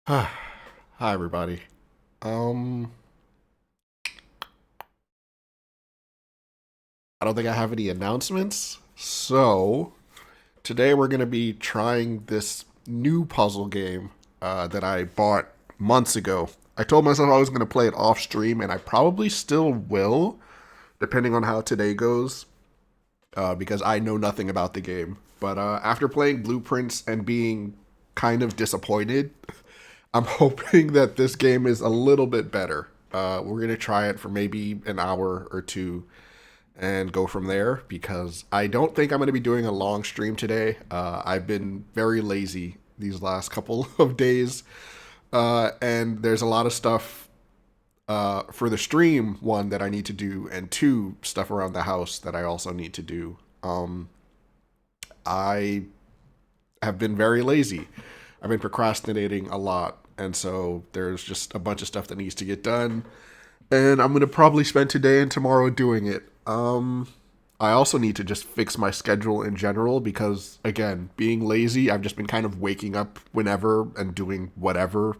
Hi everybody. Um I don't think I have any announcements. So, today we're going to be trying this new puzzle game that I bought months ago. I told myself I was going to play it off stream and I probably still will depending on how today goes because I know nothing about the game. But after playing Blueprints and being kind of disappointed, I'm hoping that this game is a little bit better. We're gonna try it for maybe an hour or two and go from there because I don't think I'm gonna be doing a long stream today. I've been very lazy these last couple of days, and there's a lot of stuff for the stream. One that I need to do, and two stuff around the house that I also need to do. I have been very lazy. I've been procrastinating a lot, and so there's just a bunch of stuff that needs to get done. And I'm gonna probably spend today and tomorrow doing it. I also need to just fix my schedule in general because, again, being lazy, I've just been kind of waking up whenever and doing whatever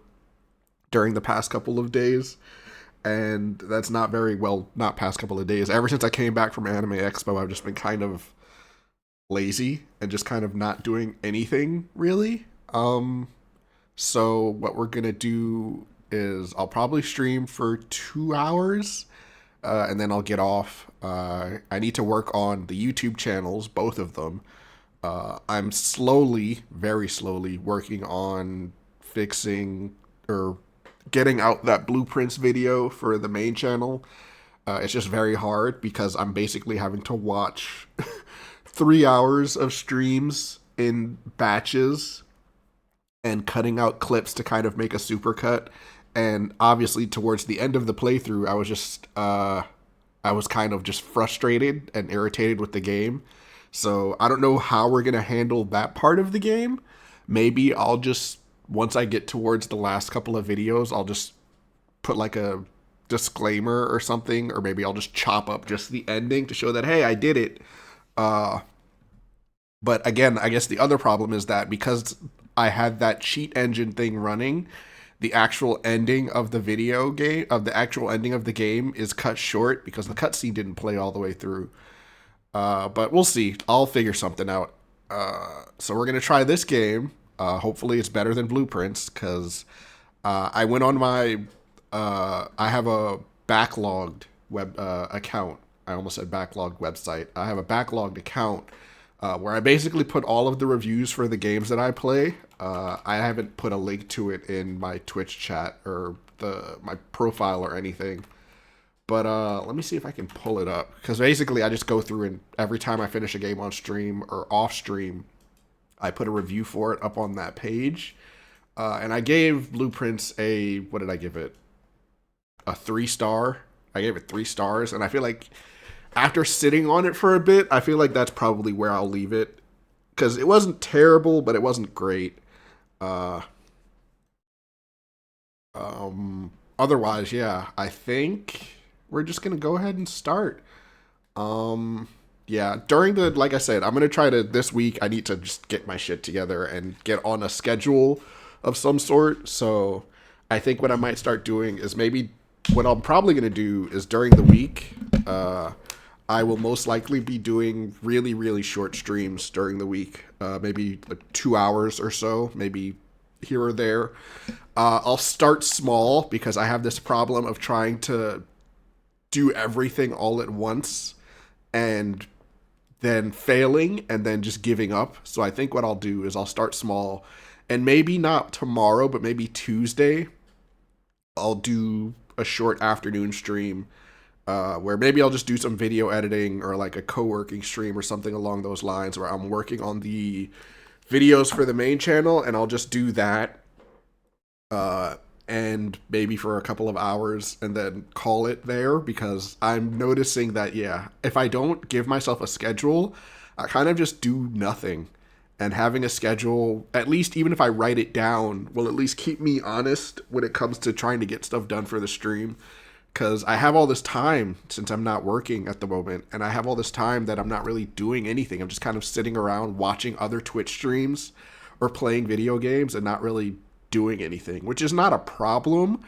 during the past couple of days. And that's not very well, not past couple of days. Ever since I came back from Anime Expo, I've just been kind of lazy and just kind of not doing anything really. So what we're gonna do is I'll probably stream for 2 hours, and then I'll get off. I need to work on the YouTube channels, both of them. I'm slowly, very slowly, working on fixing or getting out that blueprints video for the main channel. It's just very hard because I'm basically having to watch 3 hours of streams in batches and cutting out clips to kind of make a supercut. And obviously, towards the end of the playthrough, I was kind of just frustrated and irritated with the game. So I don't know how we're gonna handle that part of the game. Maybe I'll just once I get towards the last couple of videos, I'll just put like a disclaimer or something, or maybe I'll just chop up just the ending to show that hey, I did it. Uh, but again, I guess the other problem is that because I had that cheat engine thing running, the actual ending of the video game, of the actual ending of the game, is cut short because the cutscene didn't play all the way through. But we'll see. I'll figure something out. So we're gonna try this game. Hopefully, it's better than Blueprints because I went on my. I have a backlogged web account. I almost said backlogged website. I have a backlogged account where I basically put all of the reviews for the games that I play. I haven't put a link to it in my Twitch chat or my profile or anything. But let me see if I can pull it up. Because basically, I just go through and every time I finish a game on stream or off stream, I put a review for it up on that page. And I gave Blueprints a, what did I give it? A 3 star. I gave it 3 stars. And I feel like after sitting on it for a bit, I feel like that's probably where I'll leave it. Because it wasn't terrible, but it wasn't great. Uh, Otherwise, yeah, I think we're just gonna go ahead and start. Um, yeah, during the like I said, I'm gonna try to this week. I need to just get my shit together and get on a schedule of some sort. So, I think what I might start doing is maybe what I'm probably gonna do is during the week. I will most likely be doing really, really short streams during the week, maybe like 2 hours or so, maybe here or there. I'll start small because I have this problem of trying to do everything all at once and then failing and then just giving up. So I think what I'll do is I'll start small and maybe not tomorrow, but maybe Tuesday, I'll do a short afternoon stream where maybe I'll just do some video editing or like a co-working stream or something along those lines where I'm working on the videos for the main channel and I'll just do that uh, and maybe for a couple of hours and then call it there because I'm noticing that, yeah, if I don't give myself a schedule, I kind of just do nothing. And having a schedule, at least even if I write it down, will at least keep me honest when it comes to trying to get stuff done for the stream. Because I have all this time since I'm not working at the moment, and I have all this time that I'm not really doing anything. I'm just kind of sitting around watching other Twitch streams or playing video games and not really doing anything, which is not a problem.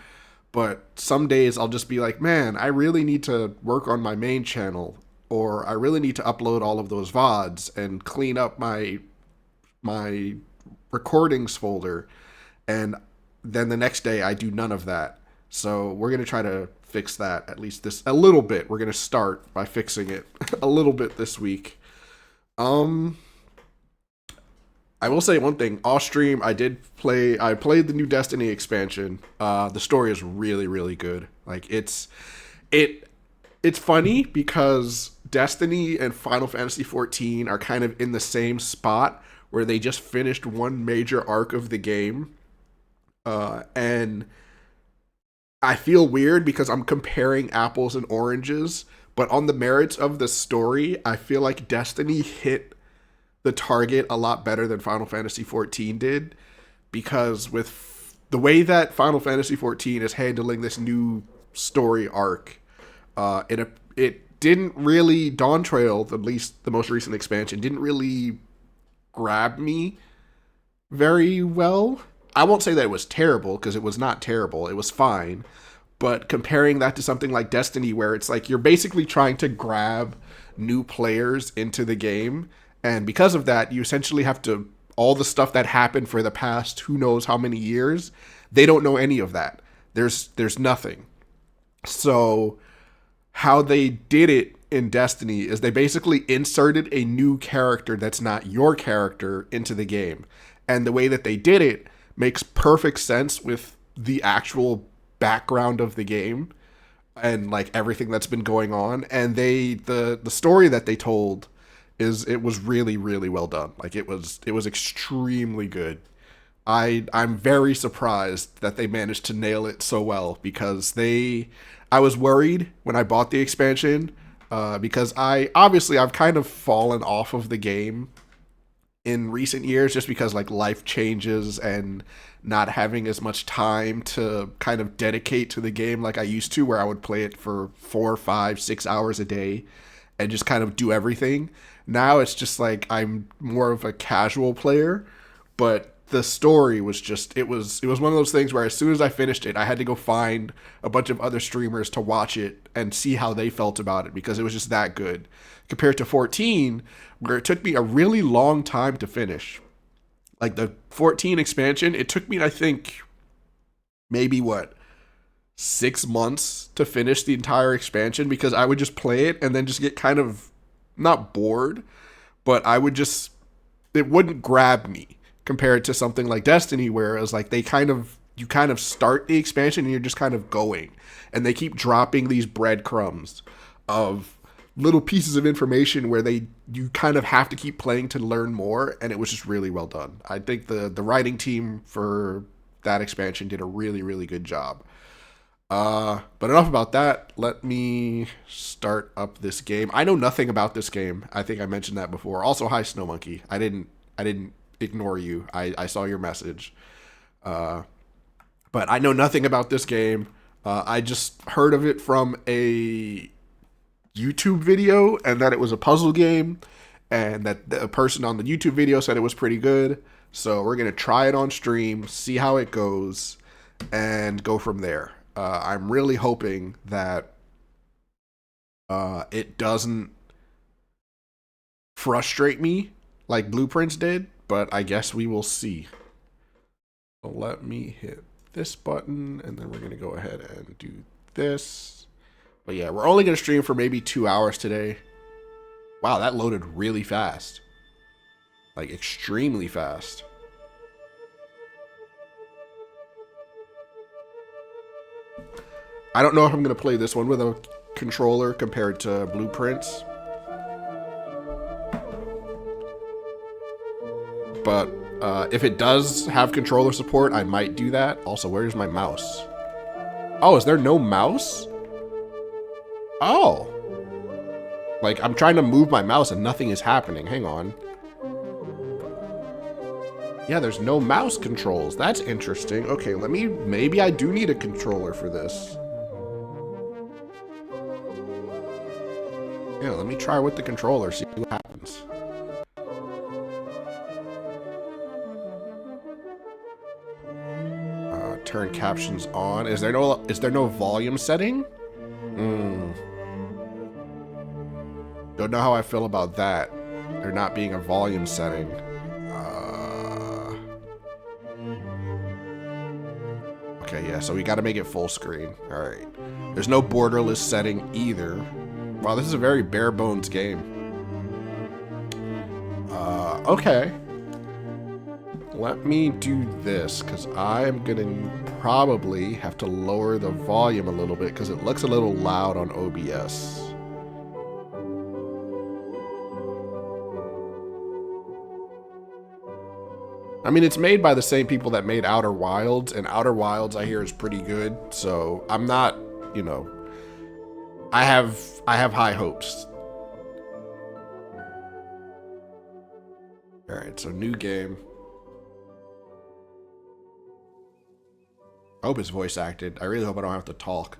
But some days I'll just be like, man, I really need to work on my main channel, or I really need to upload all of those VODs and clean up my recordings folder. And then the next day I do none of that. So we're going to try to fix that at least this a little bit. We're going to start by fixing it a little bit this week. I will say one thing. Off stream, I played the new Destiny expansion. The story is really, really good. Like it's funny because Destiny and Final Fantasy XIV are kind of in the same spot where they just finished one major arc of the game. And I feel weird because I'm comparing apples and oranges, but on the merits of the story, I feel like Destiny hit the target a lot better than Final Fantasy XIV did, because with the way that Final Fantasy XIV is handling this new story arc, it didn't really, Dawn Trail, at least the most recent expansion, didn't really grab me very well. I won't say that it was terrible, because it was not terrible. It was fine. But comparing that to something like Destiny, where it's like you're basically trying to grab new players into the game, and because of that, you essentially have to, all the stuff that happened for the past who knows how many years, they don't know any of that. There's nothing. So how they did it in Destiny is they basically inserted a new character that's not your character into the game. And the way that they did it makes perfect sense with the actual background of the game and like everything that's been going on. And the story that they told it was really, really well done. Like it was extremely good. I'm very surprised that they managed to nail it so well, because I was worried when I bought the expansion, because I've kind of fallen off of the game in recent years, just because like life changes and not having as much time to kind of dedicate to the game like I used to, where I would play it for 4, 5, 6 hours a day and just kind of do everything. Now it's just like I'm more of a casual player, but the story was just, it was one of those things where as soon as I finished it, I had to go find a bunch of other streamers to watch it and see how they felt about it, because it was just that good. Compared to 14, where it took me a really long time to finish. Like the 14 expansion, it took me, I think, maybe 6 months to finish the entire expansion, because I would just play it and then just get kind of, not bored, but it wouldn't grab me, compared to something like Destiny, where it was like you kind of start the expansion and you're just kind of going, and they keep dropping these breadcrumbs of little pieces of information where you kind of have to keep playing to learn more, and it was just really well done. I think the writing team for that expansion did a really, really good job. But enough about that. Let me start up this game. I know nothing about this game. I think I mentioned that before. Also, hi Snow Monkey. I didn't ignore you. I saw your message. But I know nothing about this game. I just heard of it from a YouTube video, and that it was a puzzle game, and that the person on the YouTube video said it was pretty good. So we're gonna try it on stream, see how it goes, and go from there. I'm really hoping that it doesn't frustrate me like Blueprints did, but I guess we will see. So let me hit this button, and then we're going to go ahead and do this. But yeah, we're only going to stream for maybe 2 hours today. Wow, that loaded really fast. Like, extremely fast. I don't know if I'm going to play this one with a controller compared to Blueprints. But if it does have controller support, I might do that. Also, where's my mouse? Oh, is there no mouse? Oh. Like, I'm trying to move my mouse and nothing is happening. Hang on. Yeah, there's no mouse controls. That's interesting. Okay, maybe I do need a controller for this. Yeah, let me try with the controller, see what happens. turn captions on. Is there no volume setting? Don't know how I feel about that. There not being a volume setting. Okay, yeah, so we gotta make it full screen. Alright. There's no borderless setting either. Wow, this is a very bare bones game. Okay. Let me do this, because I'm gonna probably have to lower the volume a little bit, because it looks a little loud on OBS. I mean, it's made by the same people that made Outer Wilds, and Outer Wilds I hear is pretty good, so I'm not, you know, I have high hopes. Alright, so new game. I hope it's voice acted. I really hope I don't have to talk.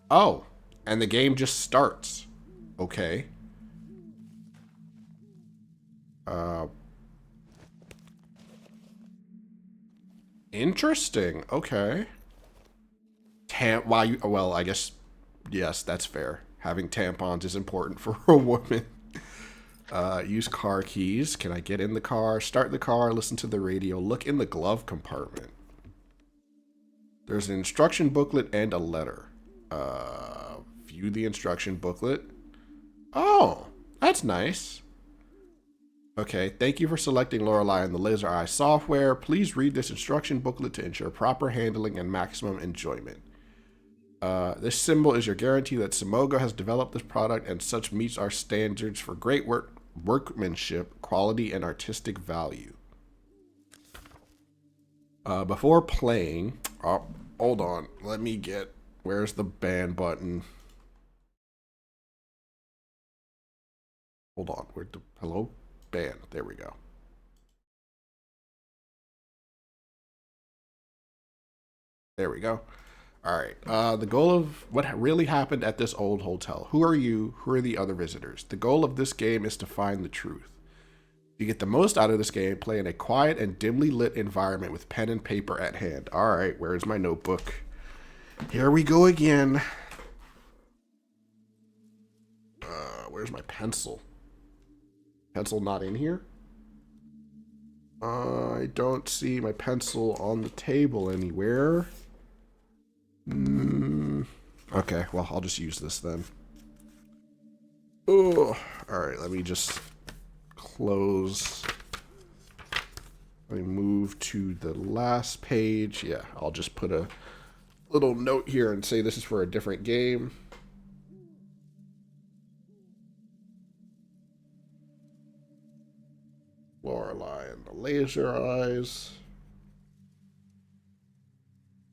Oh, and the game just starts. Okay. Interesting. Okay. Well, I guess, yes, that's fair. Having tampons is important for a woman. Use car keys. Can I get in the car? Start the car, listen to the radio, look in the glove compartment. There's an instruction booklet and a letter. View the instruction booklet. Oh, that's nice. Okay, thank you for selecting Lorelei and the Laser Eye software. Please read this instruction booklet to ensure proper handling and maximum enjoyment. This symbol is your guarantee that Simogo has developed this product and such meets our standards for great workmanship, quality, and artistic value. Before playing... Oh, hold on. Let me get... Where's the ban button? Hold on. Hello? Ban. There we go. There we go. All right. The goal of what really happened at this old hotel. Who are you? Who are the other visitors? The goal of this game is to find the truth. To get the most out of this game, play in a quiet and dimly lit environment with pen and paper at hand. All right. Where's my notebook? Here we go again. Where's my pencil? Pencil not in here? I don't see my pencil on the table anywhere. Okay, well, I'll just use this then. Oh, all right, let me just close. Let me move to the last page. Yeah, I'll just put a little note here and say this is for a different game. Lorelei and the Laser Eyes.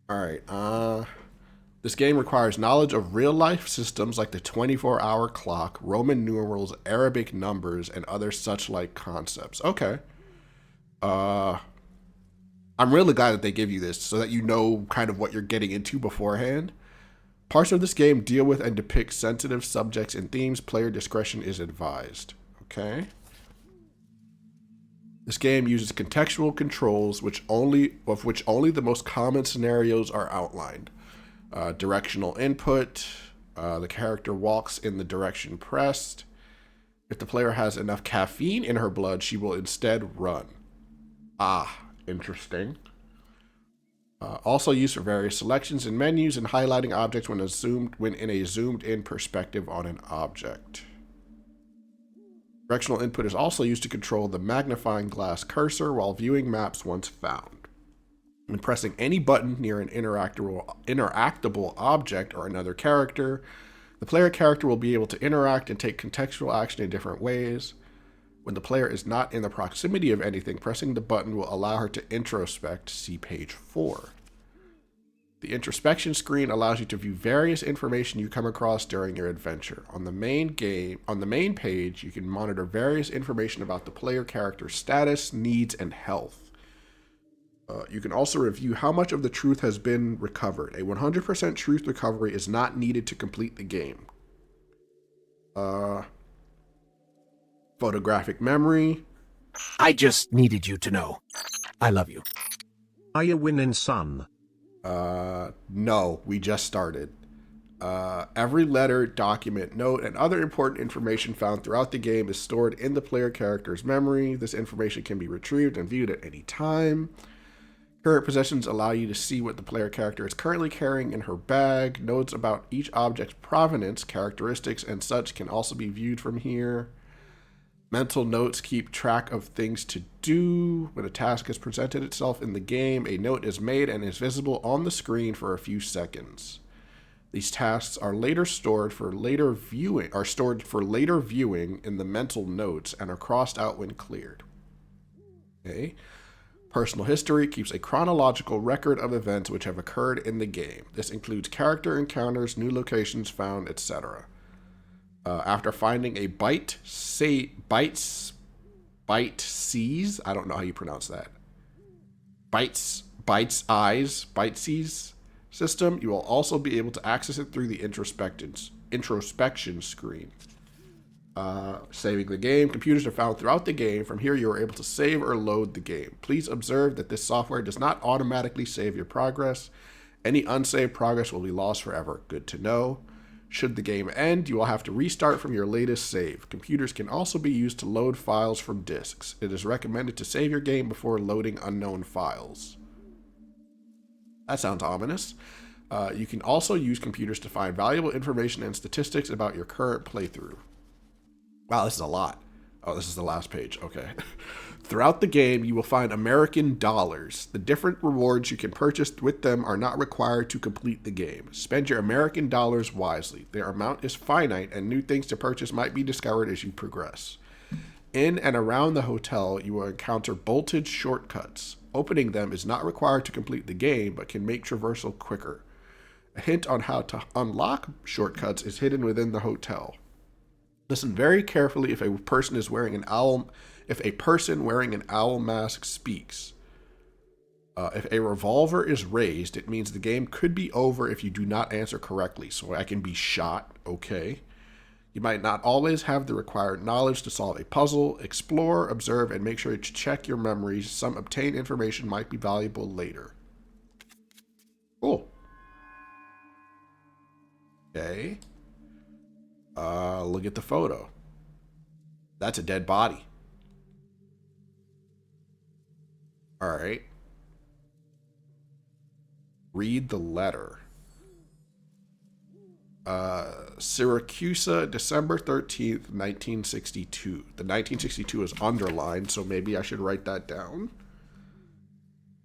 Alright, this game requires knowledge of real-life systems like the 24-hour clock, Roman numerals, Arabic numbers, and other such-like concepts. Okay. I'm really glad that they give you this so that you know kind of what you're getting into beforehand. Parts of this game deal with and depict sensitive subjects and themes. Player discretion is advised. Okay. This game uses contextual controls, of which only the most common scenarios are outlined. Directional input. The character walks in the direction pressed. If the player has enough caffeine in her blood, she will instead run. Ah, interesting. Also used for various selections and menus and highlighting objects when in a zoomed-in perspective on an object. Directional input is also used to control the magnifying glass cursor while viewing maps once found. When pressing any button near an interactable object or another character, the player character will be able to interact and take contextual action in different ways. When the player is not in the proximity of anything, pressing the button will allow her to introspect. See page 4. The introspection screen allows you to view various information you come across during your adventure. On the main page, you can monitor various information about the player character's status, needs, and health. You can also review how much of the truth has been recovered. A 100% truth recovery is not needed to complete the game. Photographic memory. I just needed you to know. I love you. Are you winning, son? No, we just started. Every letter, document, note, and other important information found throughout the game is stored in the player character's memory. This information can be retrieved and viewed at any time. Current possessions allow you to see what the player character is currently carrying in her bag. Notes about each object's provenance, characteristics, and such can also be viewed from here. Mental notes keep track of things to do. When a task has presented itself in the game, a note is made and is visible on the screen for a few seconds. These tasks are later stored for later viewing in the mental notes and are crossed out when cleared. Okay. Personal history keeps a chronological record of events which have occurred in the game. This includes character encounters, new locations found, etc. After finding a bite seize, I don't know how you pronounce that. Bite seize system, you will also be able to access it through the introspection screen. Saving the game. Computers are found throughout the game. From here, you are able to save or load the game. Please observe that this software does not automatically save your progress. Any unsaved progress will be lost forever. Good to know. Should the game end, you will have to restart from your latest save. Computers can also be used to load files from disks. It is recommended to save your game before loading unknown files. That sounds ominous. You can also use computers to find valuable information and statistics about your current playthrough. Wow, this is a lot. Oh, this is the last page. Okay. Throughout the game, you will find American dollars. The different rewards you can purchase with them are not required to complete the game. Spend your American dollars wisely. Their amount is finite, and new things to purchase might be discovered as you progress. In and around the hotel, you will encounter bolted shortcuts. Opening them is not required to complete the game, but can make traversal quicker. A hint on how to unlock shortcuts is hidden within the hotel. Listen very carefully if a person wearing an owl mask speaks. If a revolver is raised, it means the game could be over if you do not answer correctly. So I can be shot. Okay. You might not always have the required knowledge to solve a puzzle. Explore, observe, and make sure to check your memories. Some obtained information might be valuable later. Cool. Okay. Look at the photo. That's a dead body. All right. Read the letter. Syracuse, December 13th, 1962. The 1962 is underlined, so maybe I should write that down.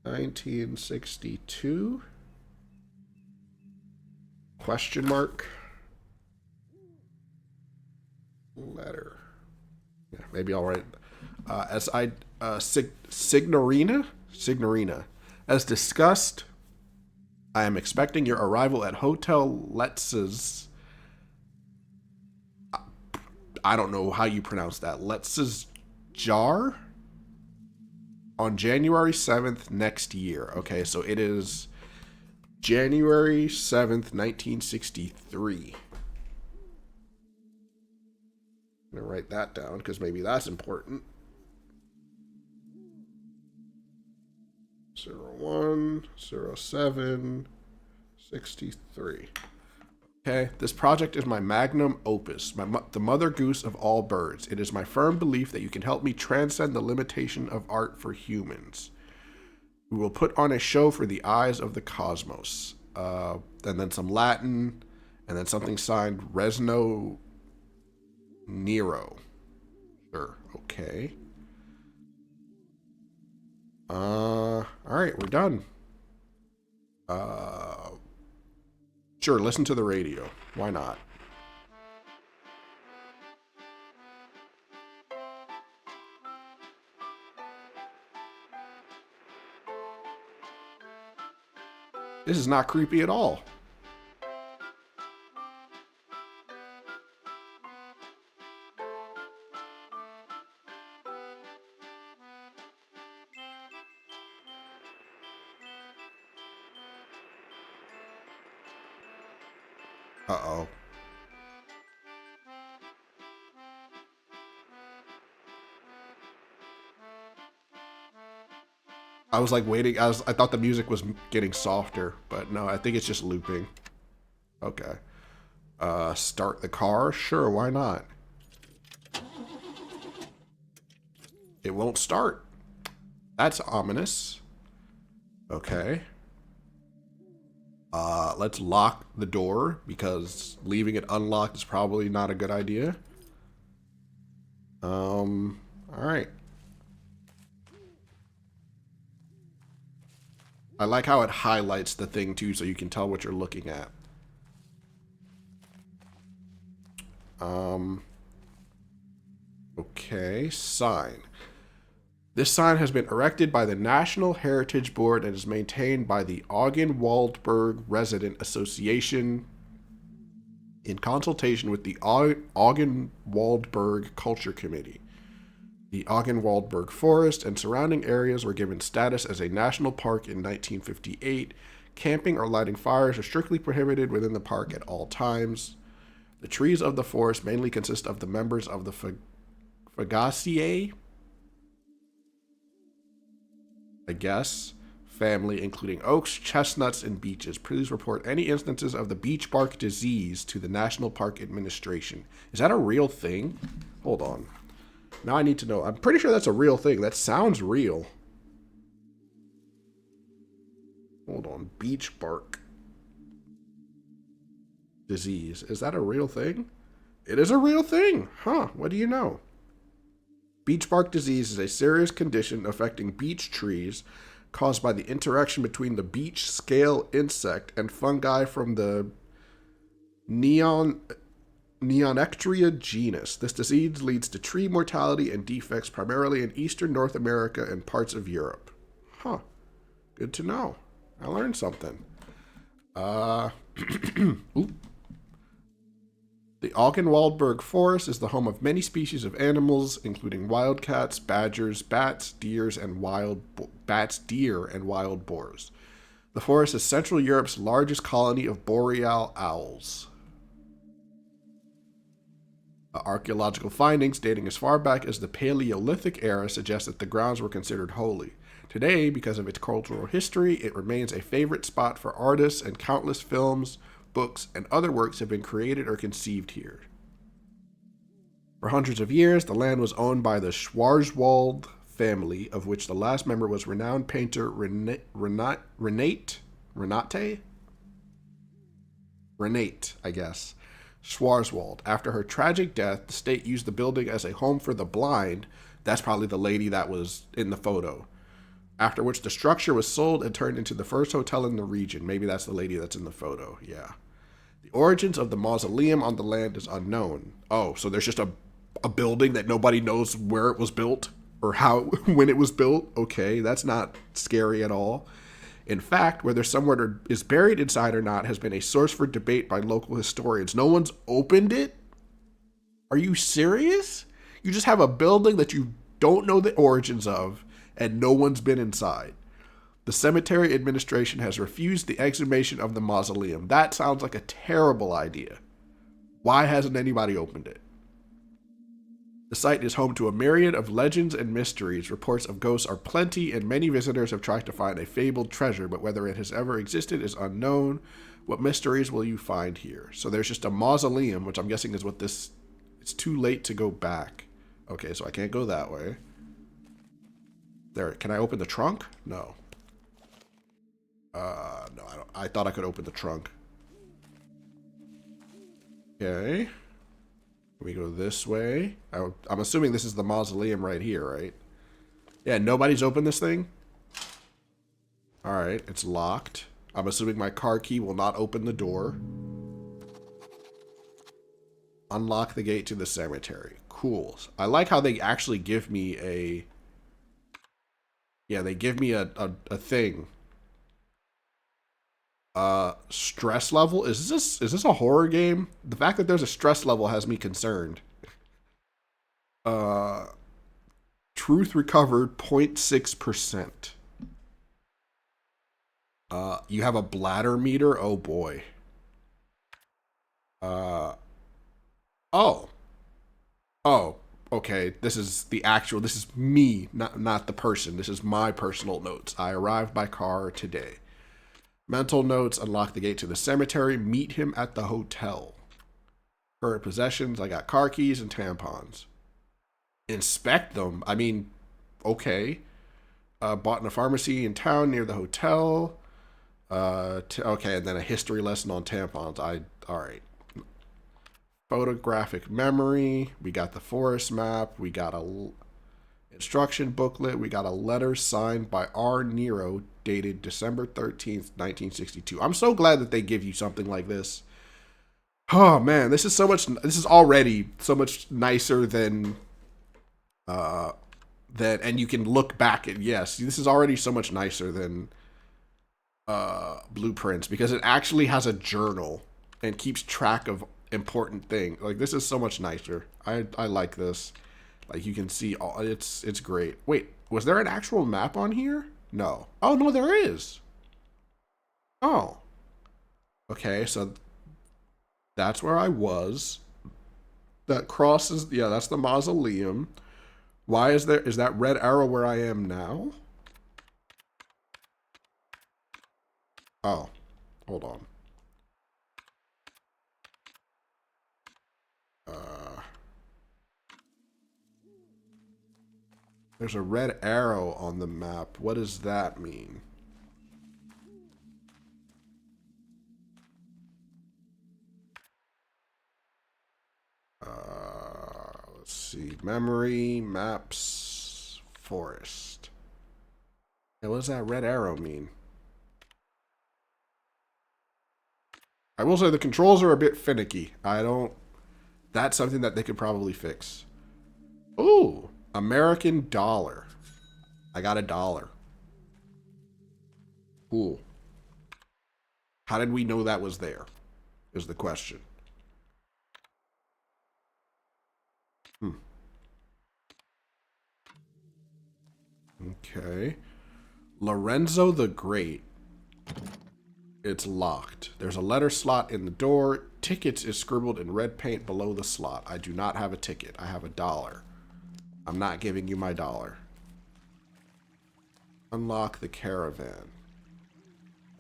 1962. Question mark. Letter. Yeah, maybe I'll write Signorina. As discussed, I am expecting your arrival at Hotel Letz's. I don't know how you pronounce that. Letz's Jar on January 7th next year. Okay, so it is January 7th, 1963. I'm going to write that down because maybe that's important. 01, 07, 63. Okay, this project is my magnum opus, the mother goose of all birds. It is my firm belief that you can help me transcend the limitation of art for humans. We will put on a show for the eyes of the cosmos. And then some Latin, and then something signed Resno Nero. Sure, okay. Alright, we're done. Sure, listen to the radio. Why not? This is not creepy at all. Uh-oh. I was like waiting. I thought the music was getting softer, but no, I think it's just looping. Okay. Start the car? Sure, why not? It won't start. That's ominous. Okay. Let's lock the door because leaving it unlocked is probably not a good idea. All right. I like how it highlights the thing too, so you can tell what you're looking at. Okay, sign. This sign has been erected by the National Heritage Board and is maintained by the Augen-Waldberg Resident Association in consultation with the Augen-Waldberg Culture Committee. The Augen-Waldberg Forest and surrounding areas were given status as a national park in 1958. Camping or lighting fires are strictly prohibited within the park at all times. The trees of the forest mainly consist of the members of the Fagaceae, I guess, family, including oaks, chestnuts, and beeches. Please report any instances of the beech bark disease to the National Park Administration. Is that a real thing? Hold on. Now I need to know. I'm pretty sure that's a real thing. That sounds real. Hold on. Beech bark disease. Is that a real thing? It is a real thing. Huh. What do you know? Beech bark disease is a serious condition affecting beech trees caused by the interaction between the beech scale insect and fungi from the Neonectria genus. This disease leads to tree mortality and defects primarily in eastern North America and parts of Europe. Huh. Good to know. I learned something. Oop. The Augen-Waldberg Forest is the home of many species of animals, including wildcats, badgers, bats, deer, and wild boars. The forest is Central Europe's largest colony of boreal owls. Archaeological findings dating as far back as the Paleolithic era suggest that the grounds were considered holy. Today, because of its cultural history, it remains a favorite spot for artists, and countless films, books, and other works have been created or conceived here. For hundreds of years, the land was owned by the Schwarzwald family, of which the last member was renowned painter Renate, I guess, Schwarzwald. After her tragic death, the state used the building as a home for the blind. That's probably the lady that was in the photo. After which the structure was sold and turned into the first hotel in the region. Maybe that's the lady that's in the photo. Yeah. The origins of the mausoleum on the land is unknown. Oh, so there's just a building that nobody knows where it was built or how, when it was built? Okay, that's not scary at all. In fact, whether someone is buried inside or not has been a source for debate by local historians. No one's opened it? Are you serious? You just have a building that you don't know the origins of, and no one's been inside. The cemetery administration has refused the exhumation of the mausoleum. That sounds like a terrible idea. Why hasn't anybody opened it? The site is home to a myriad of legends and mysteries. Reports of ghosts are plenty, and many visitors have tried to find a fabled treasure, but whether it has ever existed is unknown. What mysteries will you find here? So there's just a mausoleum, which I'm guessing is what this... It's too late to go back. Okay, so I can't go that way. There, can I open the trunk? No. No, I don't. I thought I could open the trunk. Okay. We go this way. I'm assuming this is the mausoleum right here, right? Yeah, nobody's opened this thing? Alright, it's locked. I'm assuming my car key will not open the door. Unlock the gate to the cemetery. Cool. I like how they actually give me a... Yeah, they give me a thing. Stress level? Is this a horror game? The fact that there's a stress level has me concerned. Truth recovered 0.6%. You have a bladder meter? Oh boy. Oh. okay, this is the actual, this is me, not the person. This is my personal notes. I arrived by car today. Mental notes: unlock the gate to the cemetery. Meet him at the hotel. Current possessions: I got car keys and tampons. Inspect them. I mean, okay. Bought in a pharmacy in town near the hotel. Okay, and then a history lesson on tampons. All right. Photographic memory. We got the forest map. We got a instruction booklet. We got a letter signed by R. Nero, dated December 13th, 1962. I'm so glad that they give you something like this. Oh man, this is so much. This is already so much nicer than that, and you can look back at, yes, this is already so much nicer than blueprints, because it actually has a journal and keeps track of important things. Like, this is so much nicer. I like this. Like, you can see all, it's great. Wait, was there an actual map on here? No. Oh no, there is. Oh, okay, so that's where I was. That crosses, yeah, that's the mausoleum. Why is that red arrow where I am now? Oh, hold on. There's a red arrow on the map. What does that mean? Let's see. Memory, maps, forest. Hey, what does that red arrow mean? I will say the controls are a bit finicky. That's something that they could probably fix. Ooh, American dollar. I got $1. Cool. How did we know that was there? Is the question. Okay. Lorenzo the Great. It's locked. There's a letter slot in the door. Tickets is scribbled in red paint below the slot. I do not have a ticket. I have $1. I'm not giving you my $1. Unlock the caravan.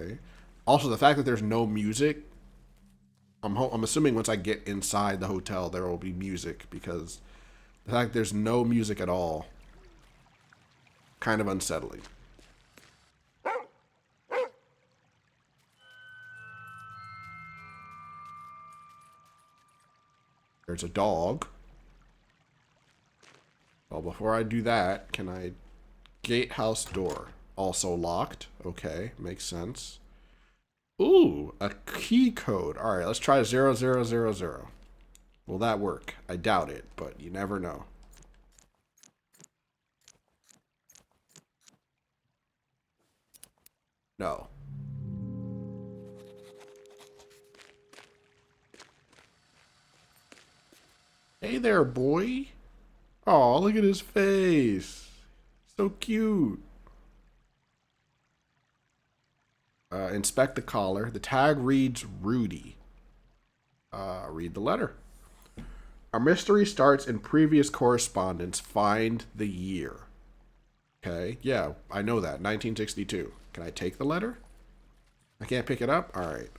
Okay. Also, the fact that there's no music, I'm assuming once I get inside the hotel there will be music, because the fact there's no music at all, kind of unsettling. There's a dog. Well, before I do that, can I... Gatehouse door. Also locked. Okay, makes sense. Ooh, a key code. Alright, let's try 0000. Will that work? I doubt it, but you never know. No. Hey there, boy. Oh, look at his face. So cute. Inspect the collar. The tag reads Rudy. Read the letter. Our mystery starts in previous correspondence. Find the year. Okay, yeah, I know that. 1962. Can I take the letter? I can't pick it up? Alright,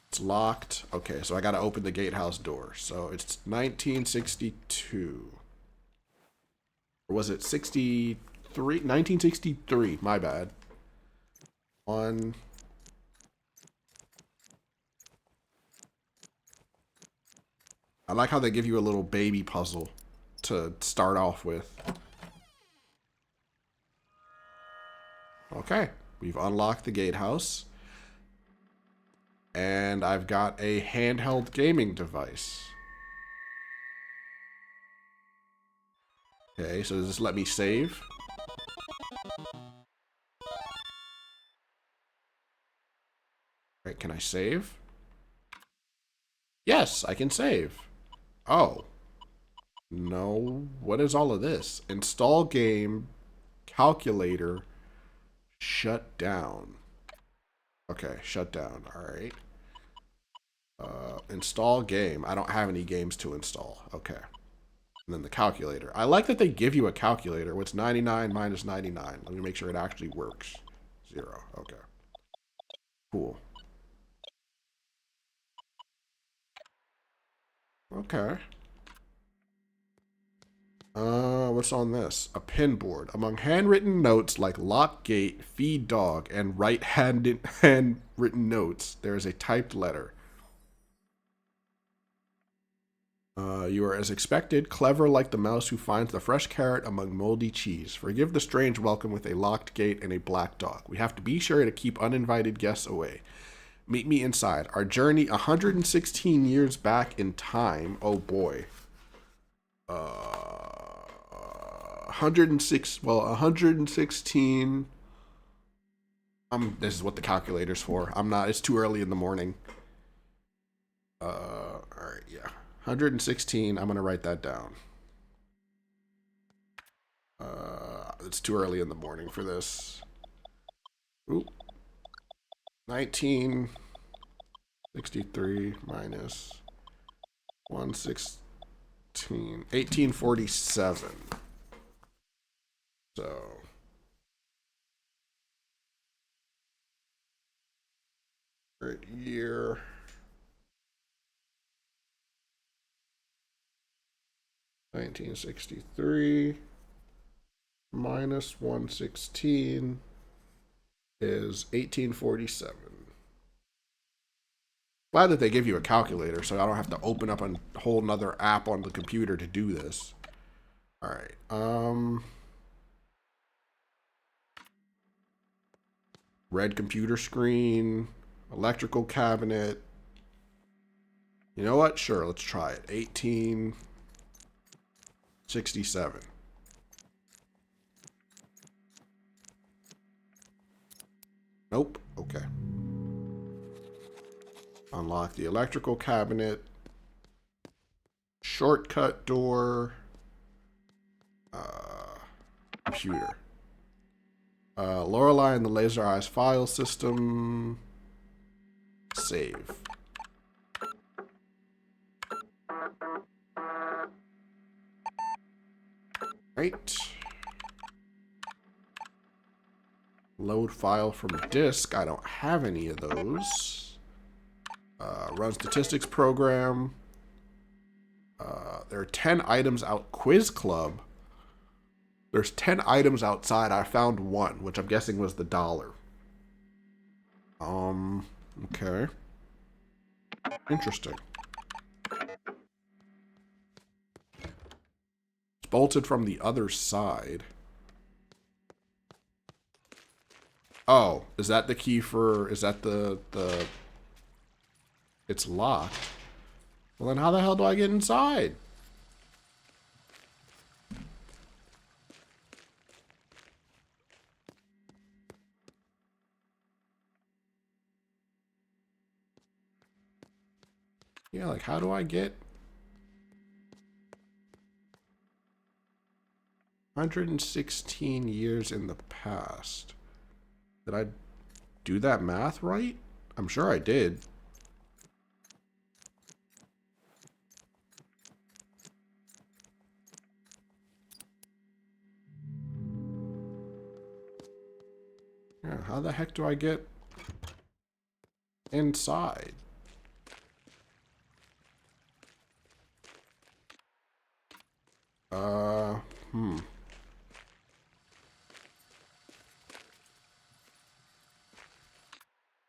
it's locked. Okay, so I gotta open the gatehouse door. So it's 1962. Or was it 63? 1963, my bad. One. I like how they give you a little baby puzzle to start off with. Okay, we've unlocked the gatehouse. And I've got a handheld gaming device. Okay, so does this let me save? Right, can I save? Yes, I can save. Oh. No, what is all of this? Install game, calculator, shut down. Okay, shut down, alright. Install game. I don't have any games to install. Okay. And then the calculator. I like that they give you a calculator. What's 99 minus 99? Let me make sure it actually works. 0. Okay. Cool. Okay. What's on this? A pin board. Among handwritten notes like lock gate, feed dog, and right-handed handwritten notes, there is a typed letter. You are as expected, clever like the mouse who finds the fresh carrot among moldy cheese. Forgive the strange welcome with a locked gate and a black dog. We have to be sure to keep uninvited guests away. Meet me inside. Our journey 116 years back in time. Oh boy. 116. This is what the calculator's for. It's too early in the morning. Alright, yeah. 116, I'm going to write that down. It's too early in the morning for this. Oop. 1963 minus 116. 1847. So. Right year. $1963 minus 116 is 1847. Glad that they give you a calculator so I don't have to open up a whole nother app on the computer to do this. Alright, red computer screen, electrical cabinet. You know what? Sure, let's try it. 1867. Nope. Okay. Unlock the electrical cabinet. Shortcut door. Computer. Lorelei and the Laser Eyes file system. Save. Right. Load file from disk. I don't have any of those. Run statistics program. There are 10 items out. Quiz club. There's 10 items outside. I found one, which I'm guessing was the $1. Okay. Interesting. It's bolted from the other side. Oh, is that the key for... Is that the... It's locked. Well, then how the hell do I get inside? Yeah, like, how do I get... 116 years in the past. Did I do that math right? I'm sure I did. Yeah, how the heck do I get inside?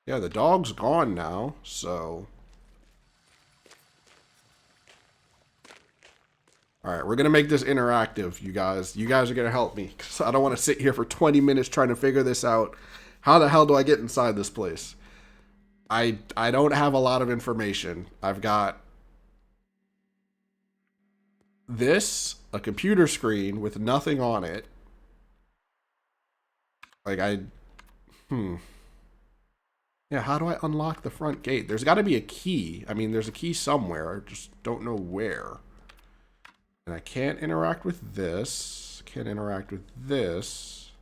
Yeah, the dog's gone now, so... Alright, we're gonna make this interactive, you guys. You guys are gonna help me, because I don't want to sit here for 20 minutes trying to figure this out. How the hell do I get inside this place? I don't have a lot of information. I've got... this, a computer screen with nothing on it. Like, Yeah, how do I unlock the front gate? There's got to be a key. I mean, there's a key somewhere. I just don't know where. And I can't interact with this. Can't interact with this.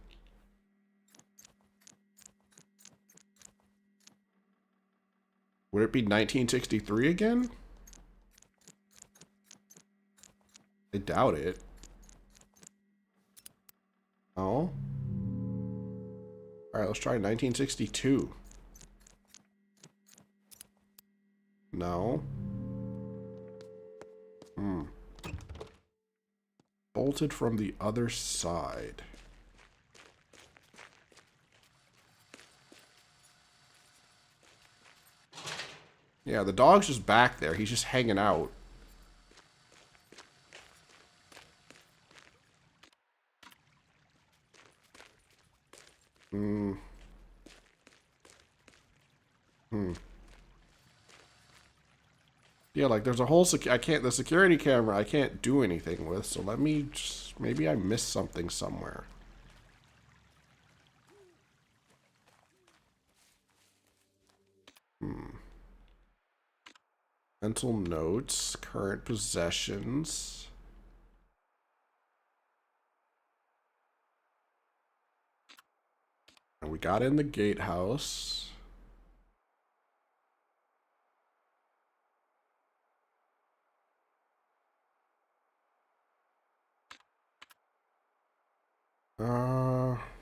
Would it be 1963 again? I doubt it. Oh. Alright, let's try 1962. No. Bolted from the other side. Yeah, the dog's just back there. He's just hanging out. Yeah, like there's a whole the security camera I can't do anything with, so let me just, maybe I missed something somewhere. Mental notes, current possessions. And we got in the gatehouse.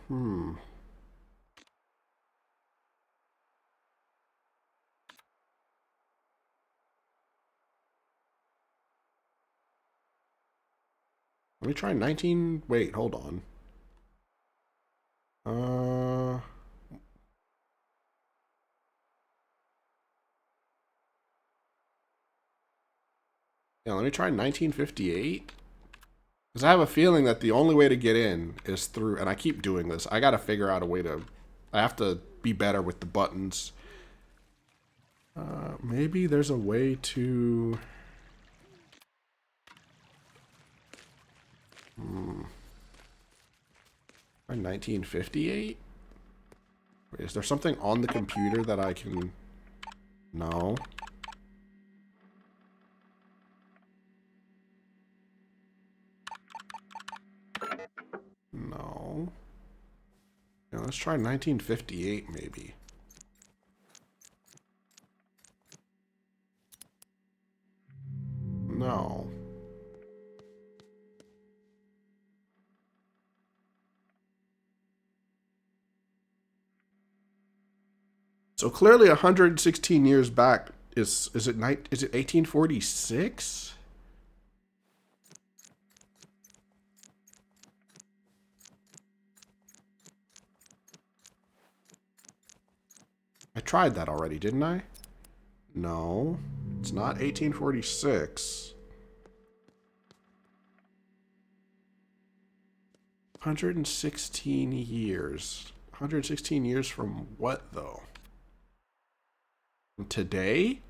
Hmm. Let me try 19. Wait, hold on. Yeah, let me try 1958. Because I have a feeling that the only way to get in is through, and I keep doing this. I gotta figure out a way to, I have to be better with the buttons. Maybe there's a way to... 1958? Wait, is there something on the computer that I can... No. No. Yeah, let's try 1958 maybe. No. So clearly 116 years back is it 1846? I tried that already, didn't I? No. It's not 1846. 116 years. 116 years from what, though? Today?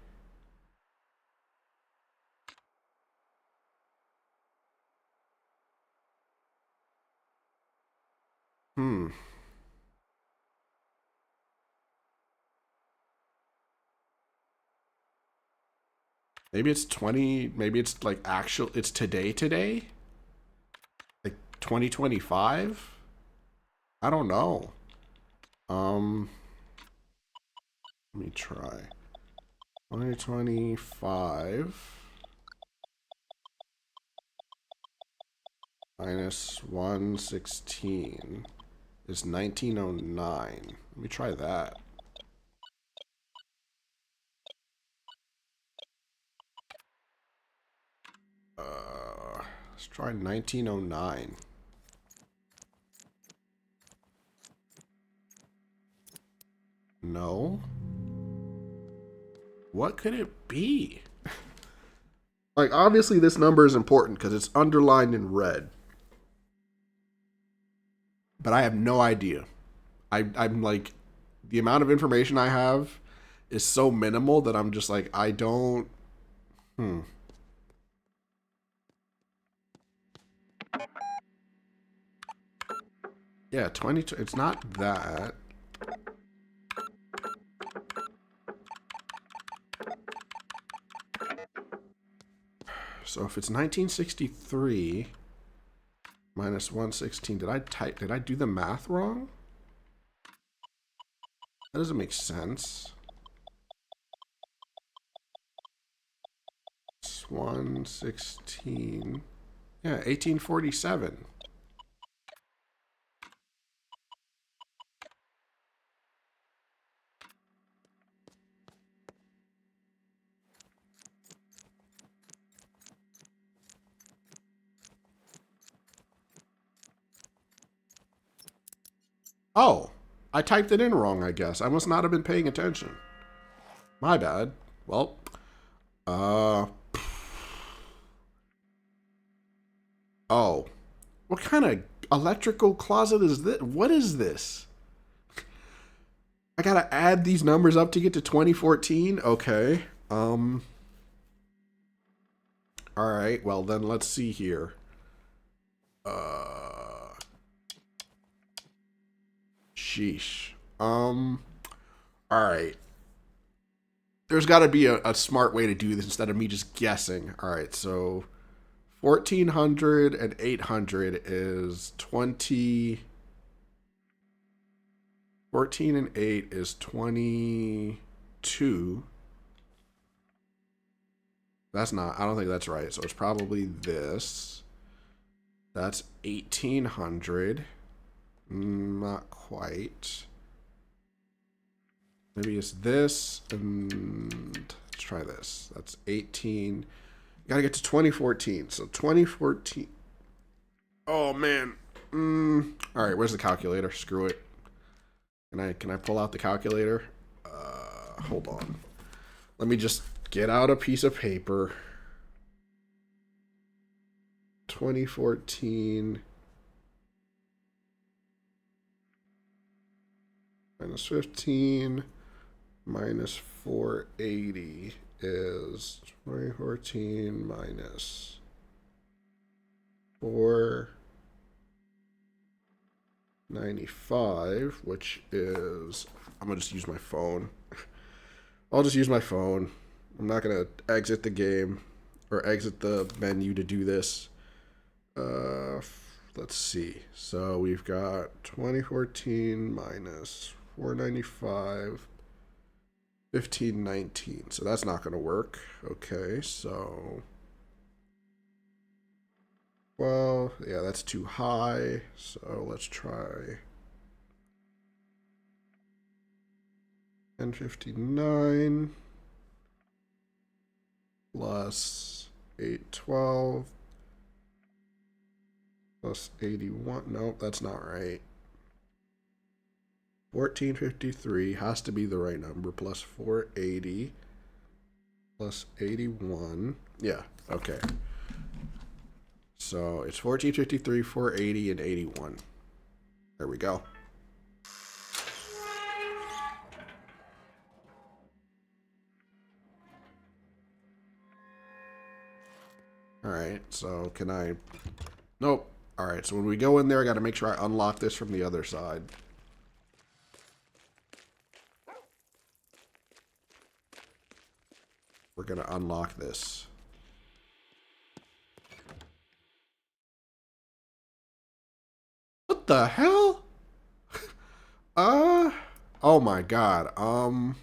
Hmm. Maybe it's 20, maybe it's like actual, it's today? Like 2025? I don't know. Let me try. 2025 minus 116 is 1909. Let me try that. Let's try 1909. No. What could it be? Like, obviously this number is important because it's underlined in red. But I have no idea. I'm like, the amount of information I have is so minimal that I'm just like, I don't... Yeah, 20... It's not that. So if it's 1963 minus 116, did I do the math wrong? That doesn't make sense. 116. Yeah, 1847. Oh, I typed it in wrong, I guess. I must not have been paying attention. My bad. Well, uh... Oh. What kind of electrical closet is this? What is this? I gotta add these numbers up to get to 2014? Okay. Alright, well then let's see here. Sheesh. Alright. There's gotta be a smart way to do this instead of me just guessing. Alright, so 1400 and 800 is 20. 14 and 8 is 22. That's not, I don't think that's right. So it's probably this. That's 1800. Not quite. Maybe it's this. And let's try this. That's 18. You gotta get to 2014. So 2014. Oh, man. All right, where's the calculator? Screw it. Can I pull out the calculator? Hold on. Let me just get out a piece of paper. 2014 minus 15 minus 480 is 2014 minus 495, which is, I'm gonna just use my phone. I'll just use my phone. I'm not gonna exit the game or exit the menu to do this. Let's see. So we've got 2014 minus 495, 1519. So that's not gonna work. Okay, so, well, yeah, that's too high. So let's try 1059 plus 812 plus 81. Nope, that's not right. 1453 has to be the right number, plus 480 plus 81. Yeah, okay. So it's 1453, 480, and 81. There we go. Alright, so can I... Nope. Alright, so when we go in there, I gotta make sure I unlock this from the other side. We're gonna unlock this. What the hell? Oh my god. Alright.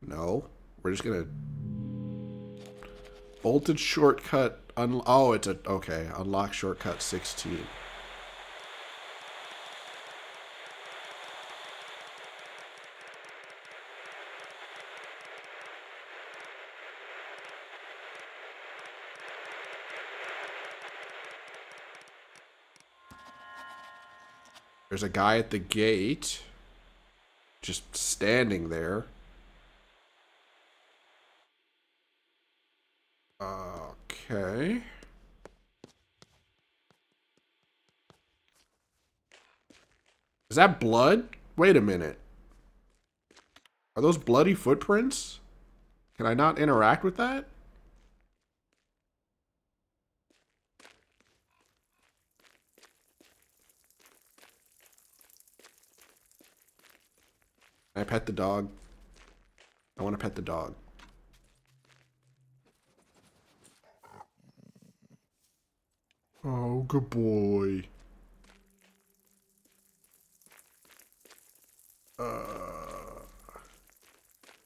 No. We're just gonna... Voltage shortcut... Oh, it's a... Okay. Unlock shortcut 16. There's a guy at the gate. Just standing there. Okay. Is that blood? Wait a minute. Are those bloody footprints? Can I not interact with that? Can I pet the dog? I want to pet the dog. Oh, good boy.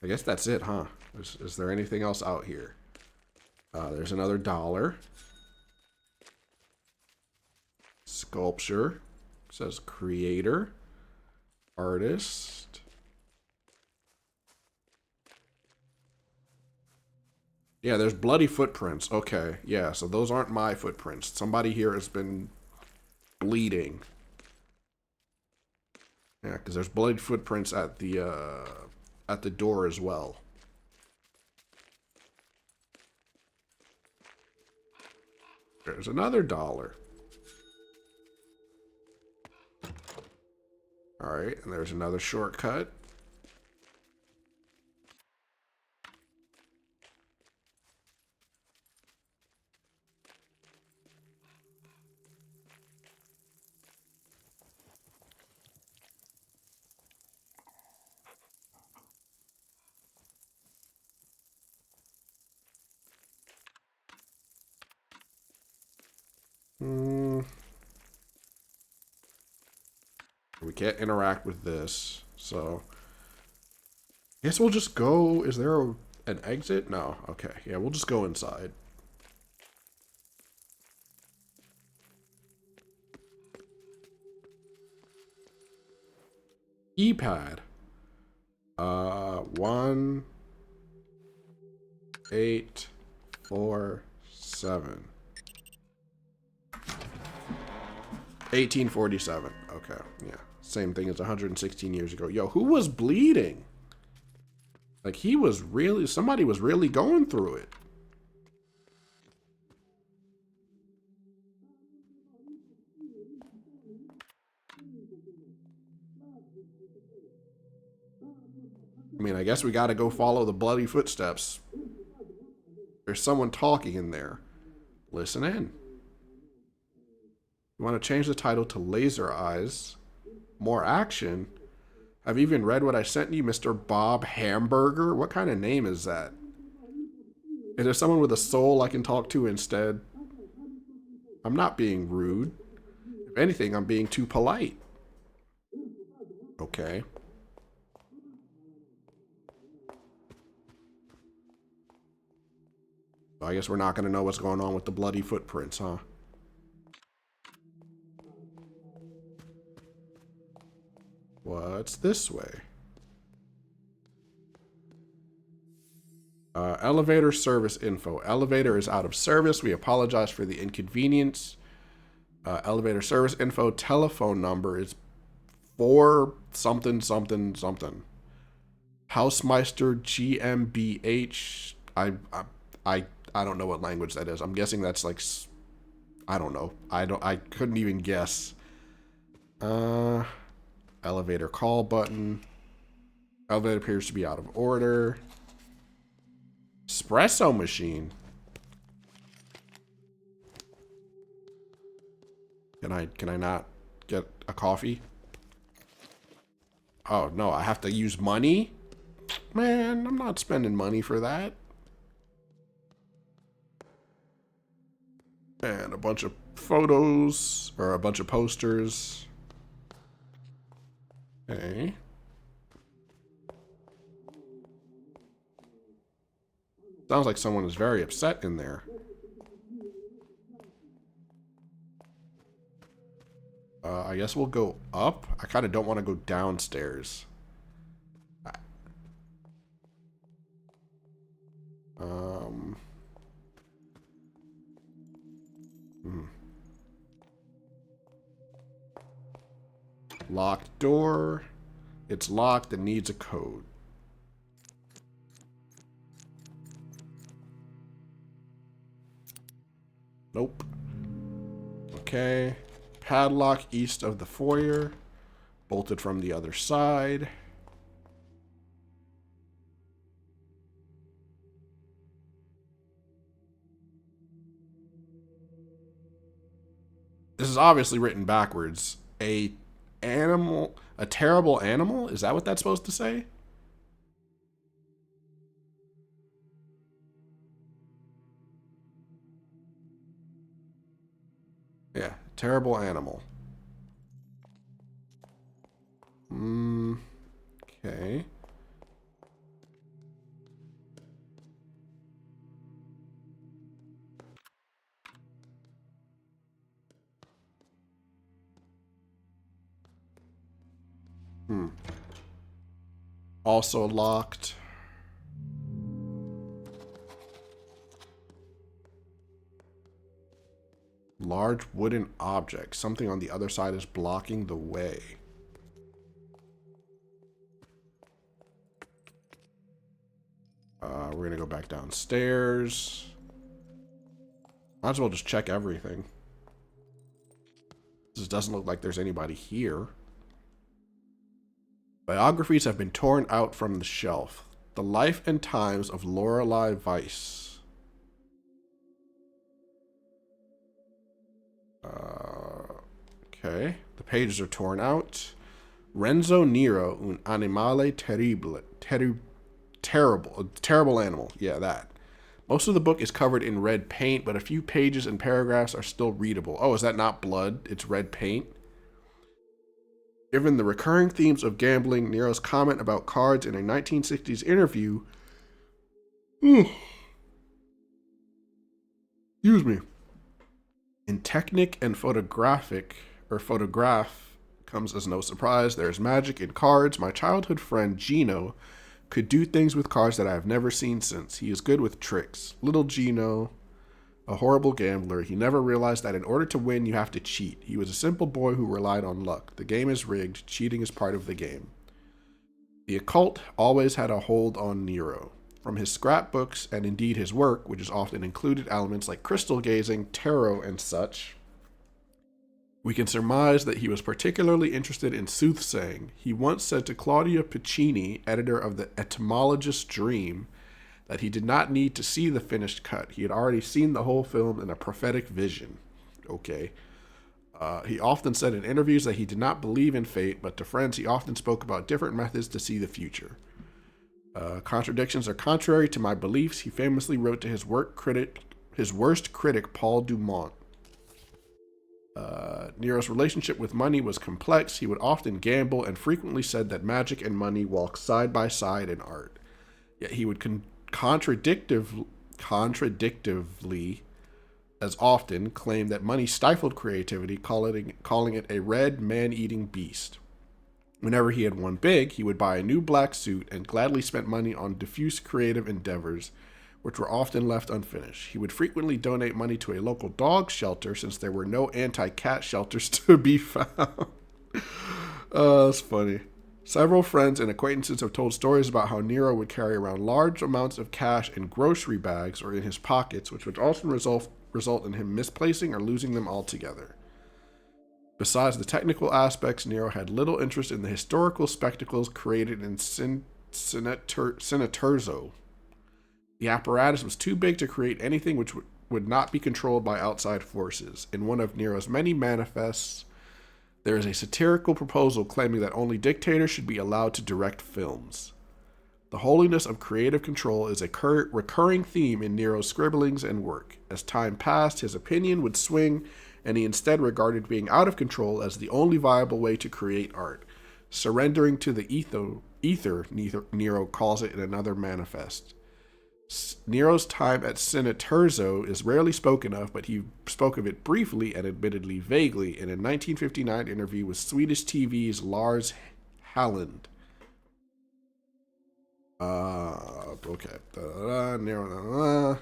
I guess that's it, huh? Is there anything else out here? There's another dollar. Sculpture. It says creator. Artist. Yeah, there's bloody footprints. Okay, yeah, so those aren't my footprints. Somebody here has been bleeding. Yeah, because there's bloody footprints at the door as well. There's another dollar. Alright, and there's another shortcut. We can't interact with this, so I guess we'll just go. Is there an exit? No. Okay. Yeah, we'll just go inside. Keypad. 1, 8, 4, 7. 1847. Okay. Yeah. Same thing as 116 years ago. Yo, who was bleeding? Like, he was really, somebody was really going through it. I mean, I guess we gotta go follow the bloody footsteps. There's someone talking in there. Listen in. You want to change the title to Laser Eyes? More action? I've even read what I sent you, Mr. Bob Hamburger. What kind of name is that? Is there someone with a soul I can talk to instead? I'm not being rude. If anything, I'm being too polite. Okay. I guess we're not going to know what's going on with the bloody footprints, huh? What's this way? Elevator service info. Elevator is out of service. We apologize for the inconvenience. Elevator service info. Telephone number is 4 something something something. Hausmeister GmbH. I don't know what language that is. I'm guessing that's like, I don't know. I couldn't even guess. Elevator call button. Elevator appears to be out of order. Espresso machine. Can I not get a coffee? Oh no, I have to use money? Man, I'm not spending money for that. And a bunch of photos, or a bunch of posters. Okay. Sounds like someone is very upset in there. I guess we'll go up. I kind of don't want to go downstairs. Locked door. It's locked and needs a code. Nope. Okay. Padlock east of the foyer. Bolted from the other side. This is obviously written backwards. A terrible animal? Is that what that's supposed to say? Yeah, terrible animal. Okay. Also locked. Large wooden object. Something on the other side is blocking the way. We're gonna go back downstairs. Might as well just check everything. This doesn't look like there's anybody here. Biographies have been torn out from the shelf. The Life and Times of Lorelei Weiss. Okay. The pages are torn out. Renzo Nero, un animale terrible. Terrible animal. Yeah, that. Most of the book is covered in red paint, but a few pages and paragraphs are still readable. Oh, is that not blood? It's red paint? Given the recurring themes of gambling, Nero's comment about cards in a 1960s interview... excuse me. In technic and photograph comes as no surprise. There's magic in cards. My childhood friend Gino could do things with cards that I have never seen since. He is good with tricks. Little Gino, a horrible gambler, he never realized that in order to win, you have to cheat. He was a simple boy who relied on luck. The game is rigged. Cheating is part of the game. The occult always had a hold on Nero. From his scrapbooks, and indeed his work, which has often included elements like crystal gazing, tarot, and such, we can surmise that he was particularly interested in soothsaying. He once said to Claudia Piccini, editor of The Etymologist's Dream, that he did not need to see the finished cut. He had already seen the whole film in a prophetic vision. Okay. He often said in interviews that he did not believe in fate, but to friends he often spoke about different methods to see the future. Contradictions are contrary to my beliefs, he famously wrote to his worst critic, Paul Dumont. Nero's relationship with money was complex. He would often gamble and frequently said that magic and money walk side by side in art. Yet he would contradictively, as often, claim that money stifled creativity, calling it a red man-eating beast. Whenever he had won big, he would buy a new black suit and gladly spent money on diffuse creative endeavors, which were often left unfinished. He would frequently donate money to a local dog shelter since there were no anti-cat shelters to be found. Oh, that's funny. Several friends and acquaintances have told stories about how Nero would carry around large amounts of cash in grocery bags or in his pockets, which would often result in him misplacing or losing them altogether. Besides the technical aspects, Nero had little interest in the historical spectacles created in Cineterzo. The apparatus was too big to create anything which would not be controlled by outside forces. In one of Nero's many manifests, there is a satirical proposal claiming that only dictators should be allowed to direct films. The holiness of creative control is a recurring theme in Nero's scribblings and work. As time passed, his opinion would swing, and he instead regarded being out of control as the only viable way to create art. Surrendering to the ether, Nero calls it in another manifest. Nero's time at Cineterzo is rarely spoken of, but he spoke of it briefly and admittedly vaguely in a 1959 interview with Swedish TV's Lars Halland. Okay. Nero.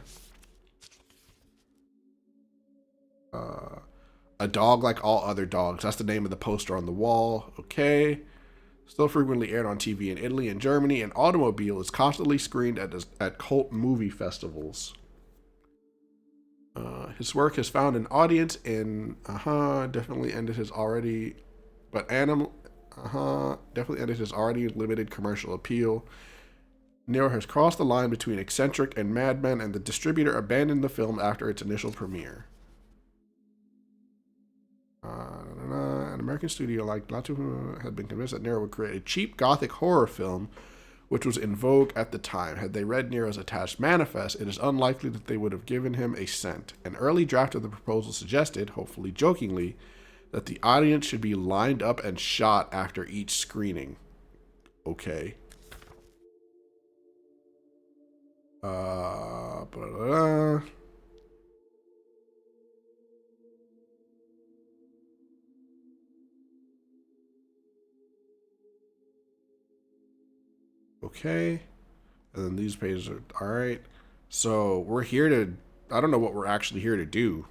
A dog like all other dogs. That's the name of the poster on the wall. Okay. Still frequently aired on TV in Italy and Germany. An automobile is constantly screened at cult movie festivals. His work has found an audience in definitely ended his already limited commercial appeal. Nero has crossed the line between eccentric and madman, and the distributor abandoned the film after its initial premiere. An American studio like Latu had been convinced that Nero would create a cheap gothic horror film, which was in vogue at the time. Had they read Nero's attached manifest, it is unlikely that they would have given him a cent. An early draft of the proposal suggested, hopefully jokingly, that the audience should be lined up and shot after each screening. Okay. Okay. And then these pages are... All right. So we're here to... I don't know what we're actually here to do.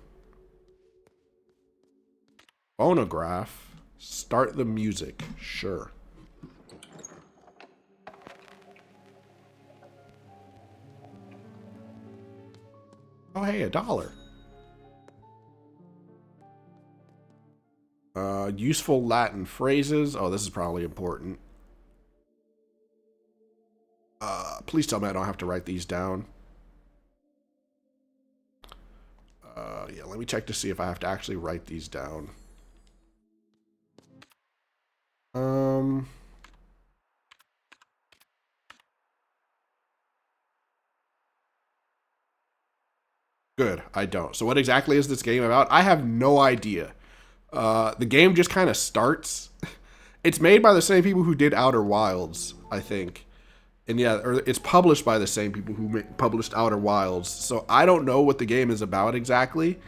Phonograph. Start the music. Sure. Oh, hey, $1. Useful Latin phrases. Oh, this is probably important. Please tell me I don't have to write these down. Yeah, let me check to see if I have to actually write these down. Good, I don't. So what exactly is this game about? I have no idea. The game just kind of starts. It's made by the same people who did Outer Wilds, I think. And yeah, or it's published by the same people who published Outer Wilds. So I don't know what the game is about exactly.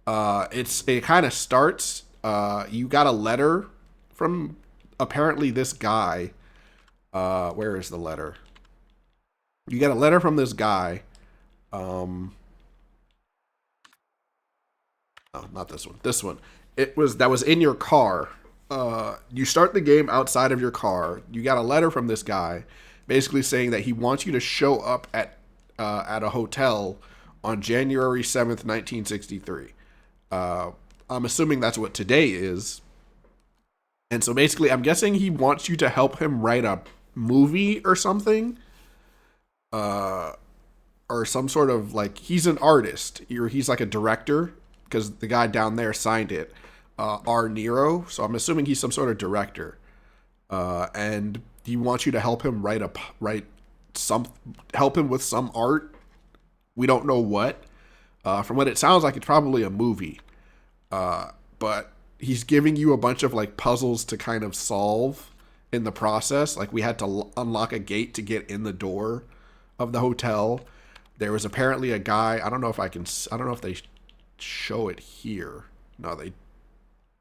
It kind of starts. You got a letter from apparently this guy. Where is the letter? You get a letter from this guy. No, not this one. This one. That was in your car. You start the game outside of your car. You got a letter from this guy, basically saying that he wants you to show up at a hotel on January 7th, 1963. I'm assuming that's what today is. And so basically, I'm guessing he wants you to help him write a movie or something. Or some sort of, like, he's an artist, or he's like a director, because the guy down there signed it. R. Nero. So I'm assuming he's some sort of director. And he wants you to help him help him with some art. We don't know what. From what it sounds like, it's probably a movie. But he's giving you a bunch of like puzzles to kind of solve in the process. Like we had to unlock a gate to get in the door of the hotel. There was apparently a guy. I don't know if they show it here. No, they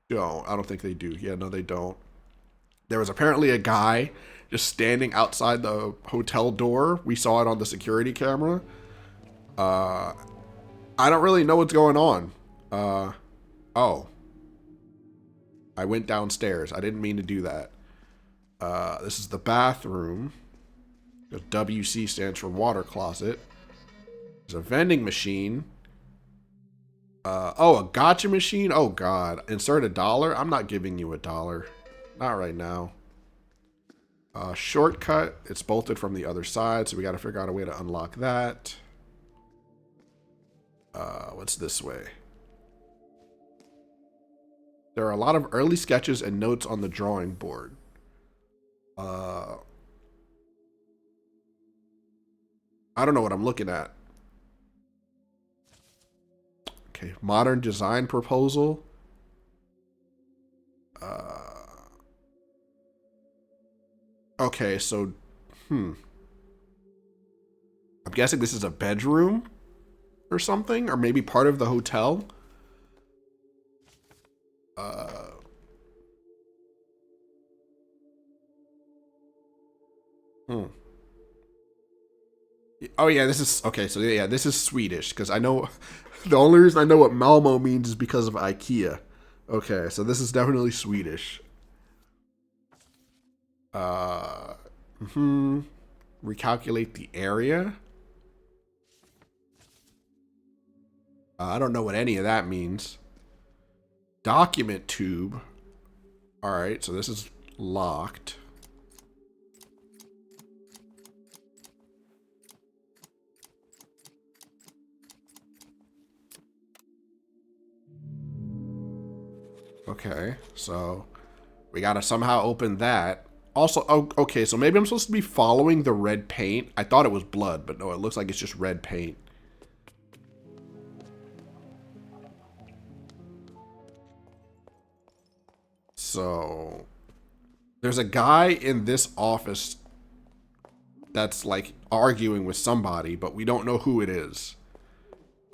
don't. I don't think they do. Yeah, no, they don't. There was apparently a guy just standing outside the hotel door. We saw it on the security camera. I don't really know what's going on. Oh. I went downstairs. I didn't mean to do that. This is the bathroom. The WC stands for water closet. There's a vending machine. Oh, a gotcha machine? Oh, God. Insert $1? I'm not giving you $1. Not right now. Shortcut. It's bolted from the other side, so we got to figure out a way to unlock that. What's this way? There are a lot of early sketches and notes on the drawing board. I don't know what I'm looking at. Okay, modern design proposal. Okay, so, I'm guessing this is a bedroom or something, or maybe part of the hotel. Oh yeah, this is okay. So yeah, this is Swedish because I know the only reason I know what Malmo means is because of IKEA. Okay, so this is definitely Swedish. Recalculate the area. I don't know what any of that means. Document tube. All right, so this is locked. Okay, so we gotta somehow open that. Also, oh, okay, so maybe I'm supposed to be following the red paint. I thought it was blood, but no, it looks like it's just red paint. So there's a guy in this office that's like arguing with somebody, but we don't know who it is.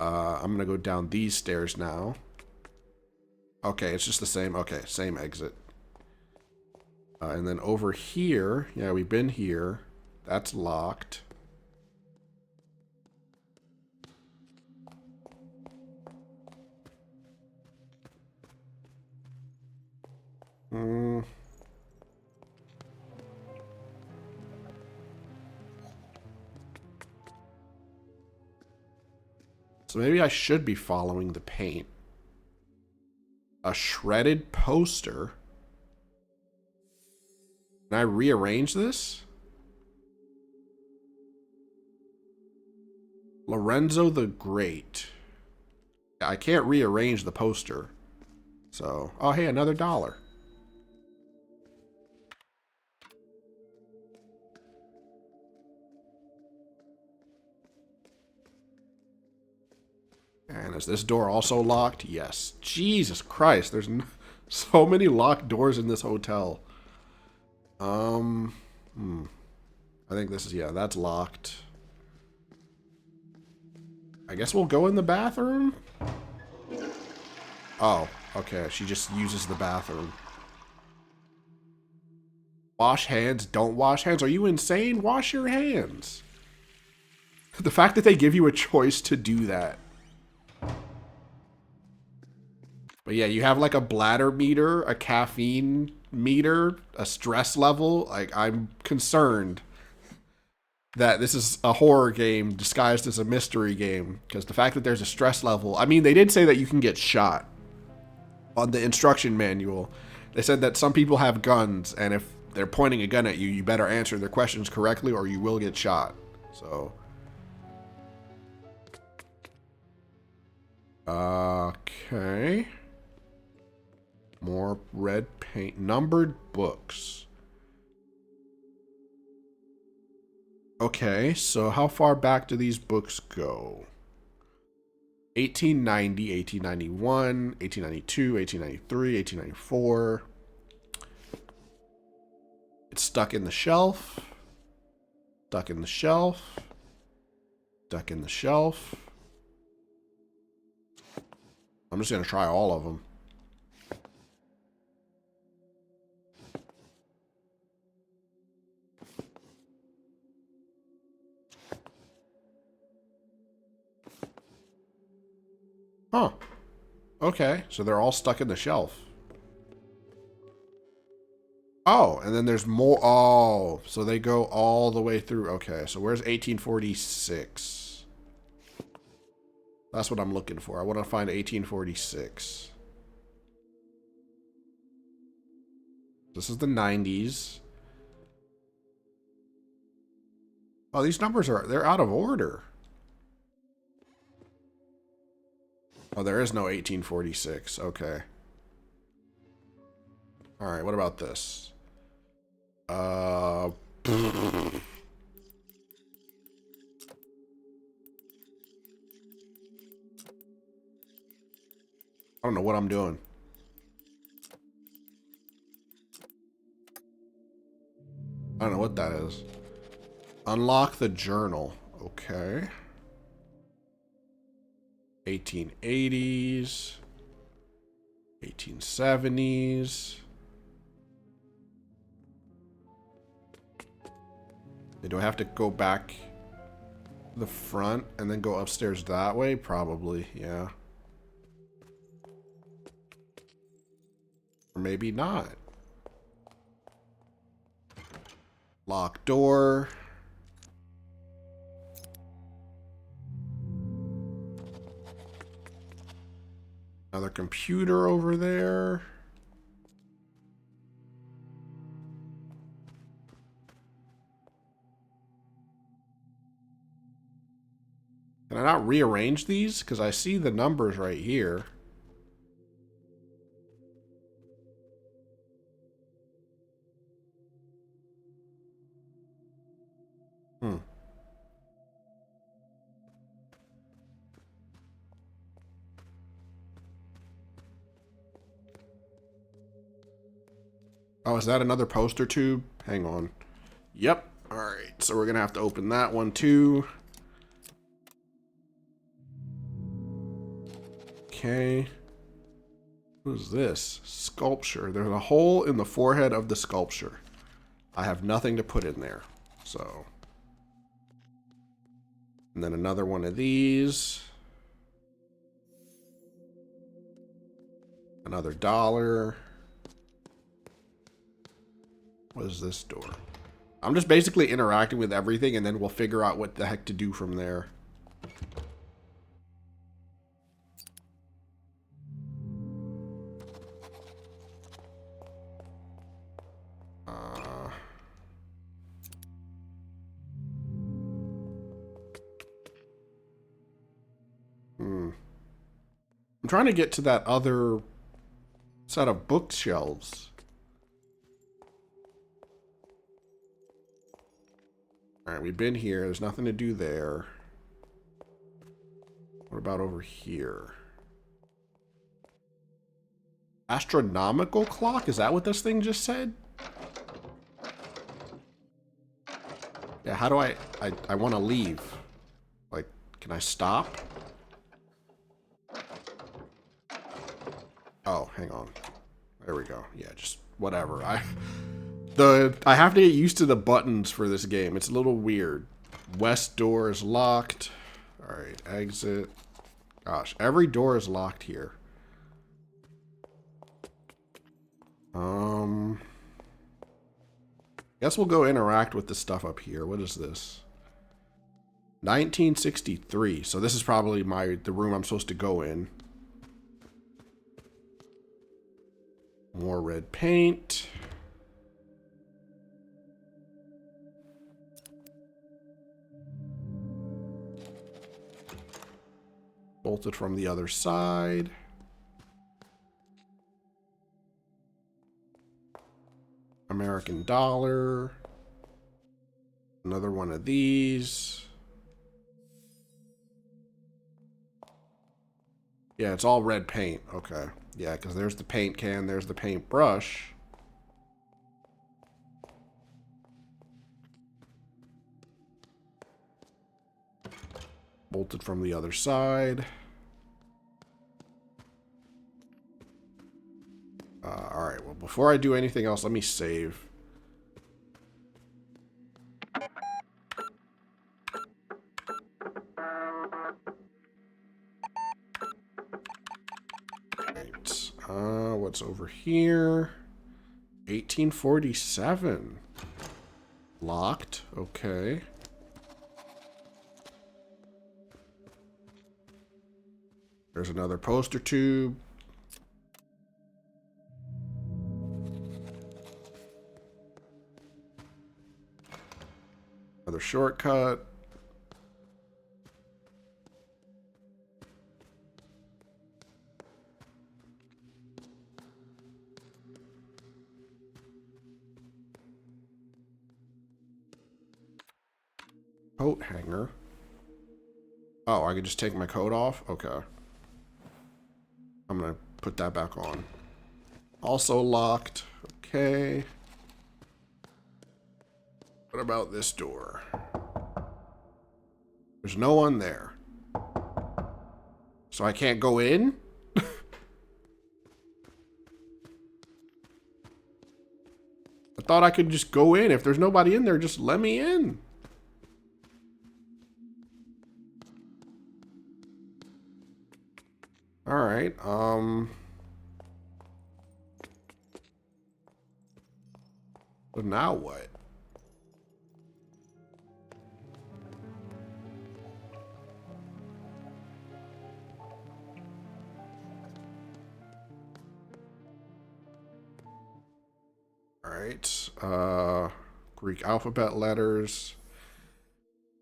I'm gonna go down these stairs now. Okay, it's just the same. Okay, same exit. And then over here, yeah, we've been here. That's locked. Hmm. So maybe I should be following the paint. A shredded poster. Can I rearrange this? Lorenzo the Great. I can't rearrange the poster. So, oh hey, another $1. And is this door also locked? Yes. Jesus Christ, there's so many locked doors in this hotel. I think this is, yeah, that's locked. I guess we'll go in the bathroom? Oh, okay, she just uses the bathroom. Wash hands, don't wash hands. Are you insane? Wash your hands. The fact that they give you a choice to do that. But yeah, you have like a bladder meter, a caffeine meter, a stress level. Like, I'm concerned that this is a horror game disguised as a mystery game. Because the fact that there's a stress level. I mean, they did say that you can get shot on the instruction manual. They said that some people have guns, and if they're pointing a gun at you, you better answer their questions correctly or you will get shot. So. Okay. More red paint. Numbered books. Okay, so how far back do these books go? 1890, 1891, 1892, 1893, 1894. It's stuck in the shelf. Stuck in the shelf. Stuck in the shelf. I'm just going to try all of them. Huh. Okay, so they're all stuck in the shelf. Oh, and then there's more. Oh, so they go all the way through. Okay, so where's 1846? That's what I'm looking for. I want to find 1846. This is the 90s. Oh, these numbers they're out of order. Oh, there is no 1846. Okay. All right, what about this? I don't know what I'm doing. I don't know what that is. Unlock the journal. Okay. 1880s. 1870s. Do I have to go back the front and then go upstairs that way? Probably, yeah. Or maybe not. Locked door. Another computer over there. Can I not rearrange these? Because I see the numbers right here. Oh, is that another poster tube? Hang on. Yep. Alright, so we're going to have to open that one too. Okay. What is this? Sculpture. There's a hole in the forehead of the sculpture. I have nothing to put in there. So, And then another one of these. Another dollar. What is this door? I'm just basically interacting with everything, and then we'll figure out what the heck to do from there. I'm trying to get to that other set of bookshelves. Alright, we've been here. There's nothing to do there. What about over here? Astronomical clock? Is that what this thing just said? Yeah, how do I want to leave. Like, can I stop? Oh, hang on. There we go. Yeah, just whatever. I have to get used to the buttons for this game. It's a little weird. West door is locked. Alright, exit. Gosh, every door is locked here. Guess we'll go interact with the stuff up here. What is this? 1963. So this is probably the room I'm supposed to go in. More red paint. Bolted from the other side. American dollar. Another one of these. Yeah, it's all red paint. Okay. Yeah, because there's the paint can, there's the paint brush. Bolted from the other side. Alright, well, before I do anything else, let me save. Right. What's over here? 1847. Locked. Okay. There's another poster tube. Another shortcut. Coat hanger. Oh, I could just take my coat off? Okay. I'm gonna put that back on. Also locked. Okay. What about this door? There's no one there. So I can't go in? I thought I could just go in. If there's nobody in there, just let me in. Alright, so now what? Alright, Greek alphabet letters.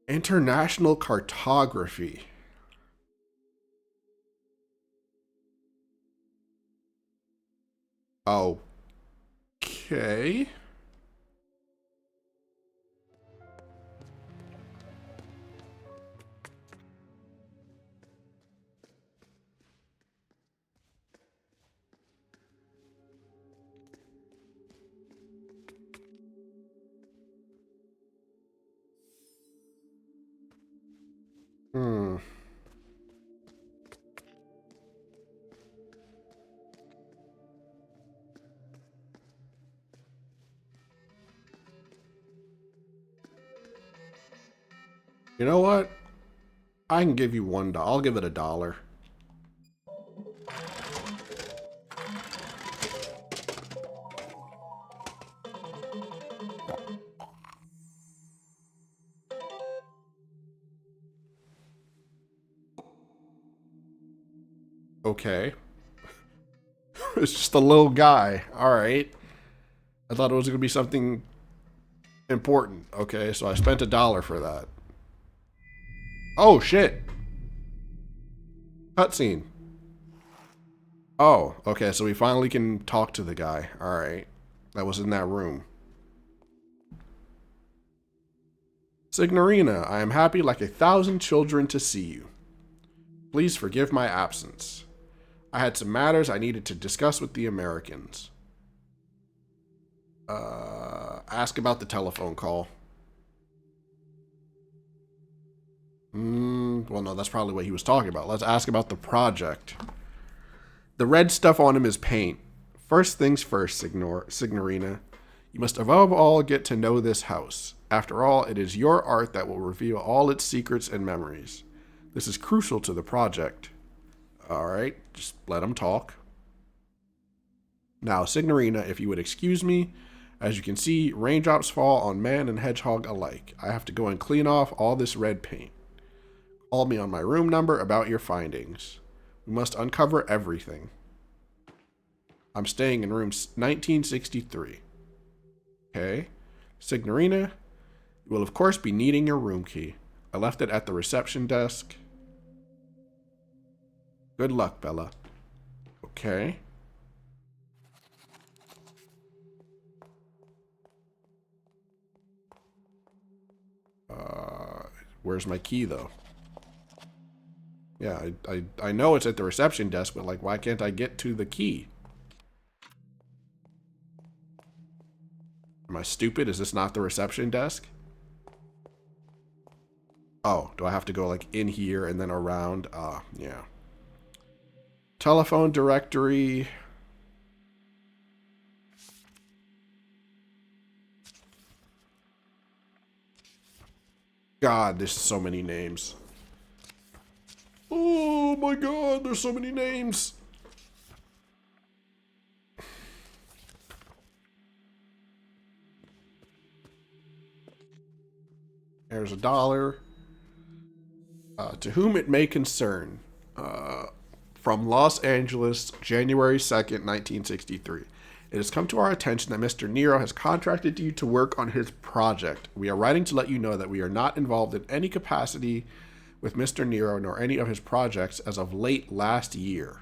International cartography. Okay. You know what? I can give you $1. I'll give it $1. Okay. It's just a little guy. Alright. I thought it was going to be something important. Okay, so I spent $1 for that. Oh, shit. Cutscene. Oh, okay, so we finally can talk to the guy. Alright. That was in that room. Signorina, I am happy like 1,000 children to see you. Please forgive my absence. I had some matters I needed to discuss with the Americans. Ask about the telephone call. Well, no, that's probably what he was talking about. Let's ask about the project. The red stuff on him is paint. First things first, Signorina. You must above all get to know this house. After all, it is your art that will reveal all its secrets and memories. This is crucial to the project. Alright, just let him talk. Now, Signorina, if you would excuse me, as you can see, raindrops fall on man and hedgehog alike. I have to go and clean off all this red paint. Call me on my room number about your findings. We must uncover everything. I'm staying in room 1963. Okay. Signorina, you will of course be needing your room key. I left it at the reception desk. Good luck, Bella. Okay. Where's my key, though? Yeah, I know it's at the reception desk, but, like, why can't I get to the key? Am I stupid? Is this not the reception desk? Oh, do I have to go, like, in here and then around? Yeah. Telephone directory. God, there's so many names. Oh my god, there's so many names. There's $1. To whom it may concern. From Los Angeles, January 2nd, 1963. It has come to our attention that Mr. Nero has contracted you to work on his project. We are writing to let you know that we are not involved in any capacity with Mr. Nero nor any of his projects as of late last year.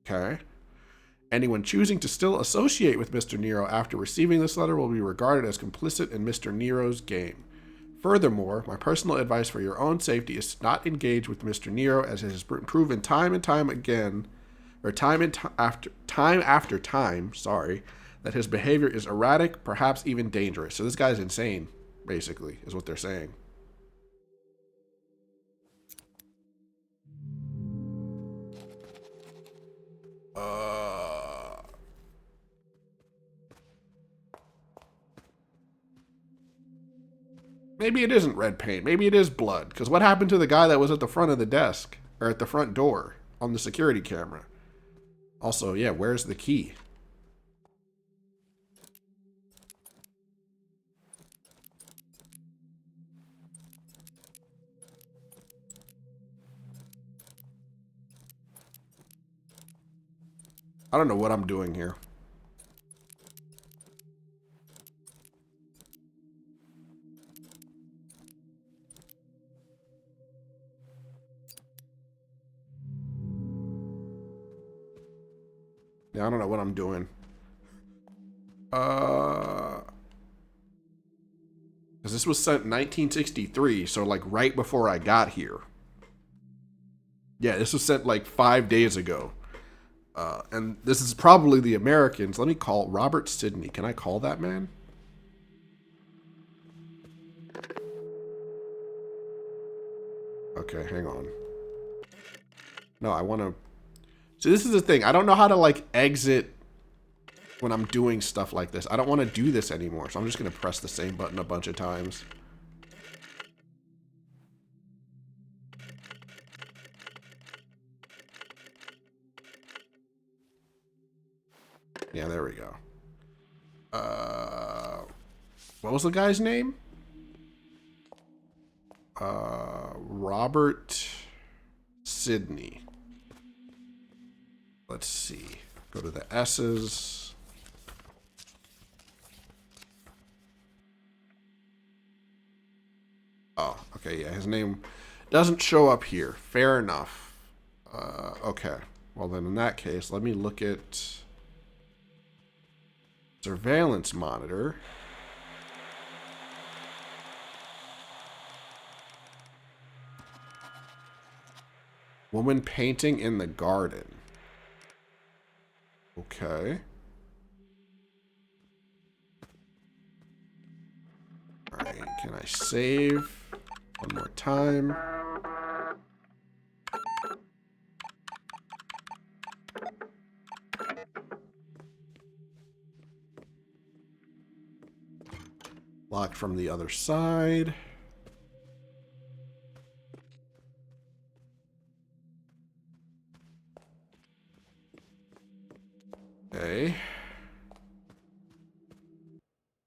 Okay. Anyone choosing to still associate with Mr. Nero after receiving this letter will be regarded as complicit in Mr. Nero's game. Furthermore, my personal advice for your own safety is to not engage with Mr. Nero, as it has proven time and time again, or time after time, that his behavior is erratic, perhaps even dangerous. So this guy's insane, basically, is what they're saying. Maybe it isn't red paint. Maybe it is blood. Because what happened to the guy that was at the front of the desk? Or at the front door on the security camera? Also, yeah, where's the key? I don't know what I'm doing here. Yeah, I don't know what I'm doing. Because this was sent in 1963, so like right before I got here. Yeah, this was sent like 5 days ago. And this is probably the Americans. Let me call Robert Sidney. Can I call that man? Okay, hang on. No, I want to... So this is the thing. I don't know how to, like, exit when I'm doing stuff like this. I don't want to do this anymore, so I'm just going to press the same button a bunch of times. Yeah, there we go. What was the guy's name? Robert Sidney. Let's see. Go to the S's. Oh, okay, yeah, his name doesn't show up here. Fair enough. Okay. Well, then in that case, let me look at surveillance monitor. Woman painting in the garden. Okay. Alright, can I save one more time? Locked from the other side. Okay.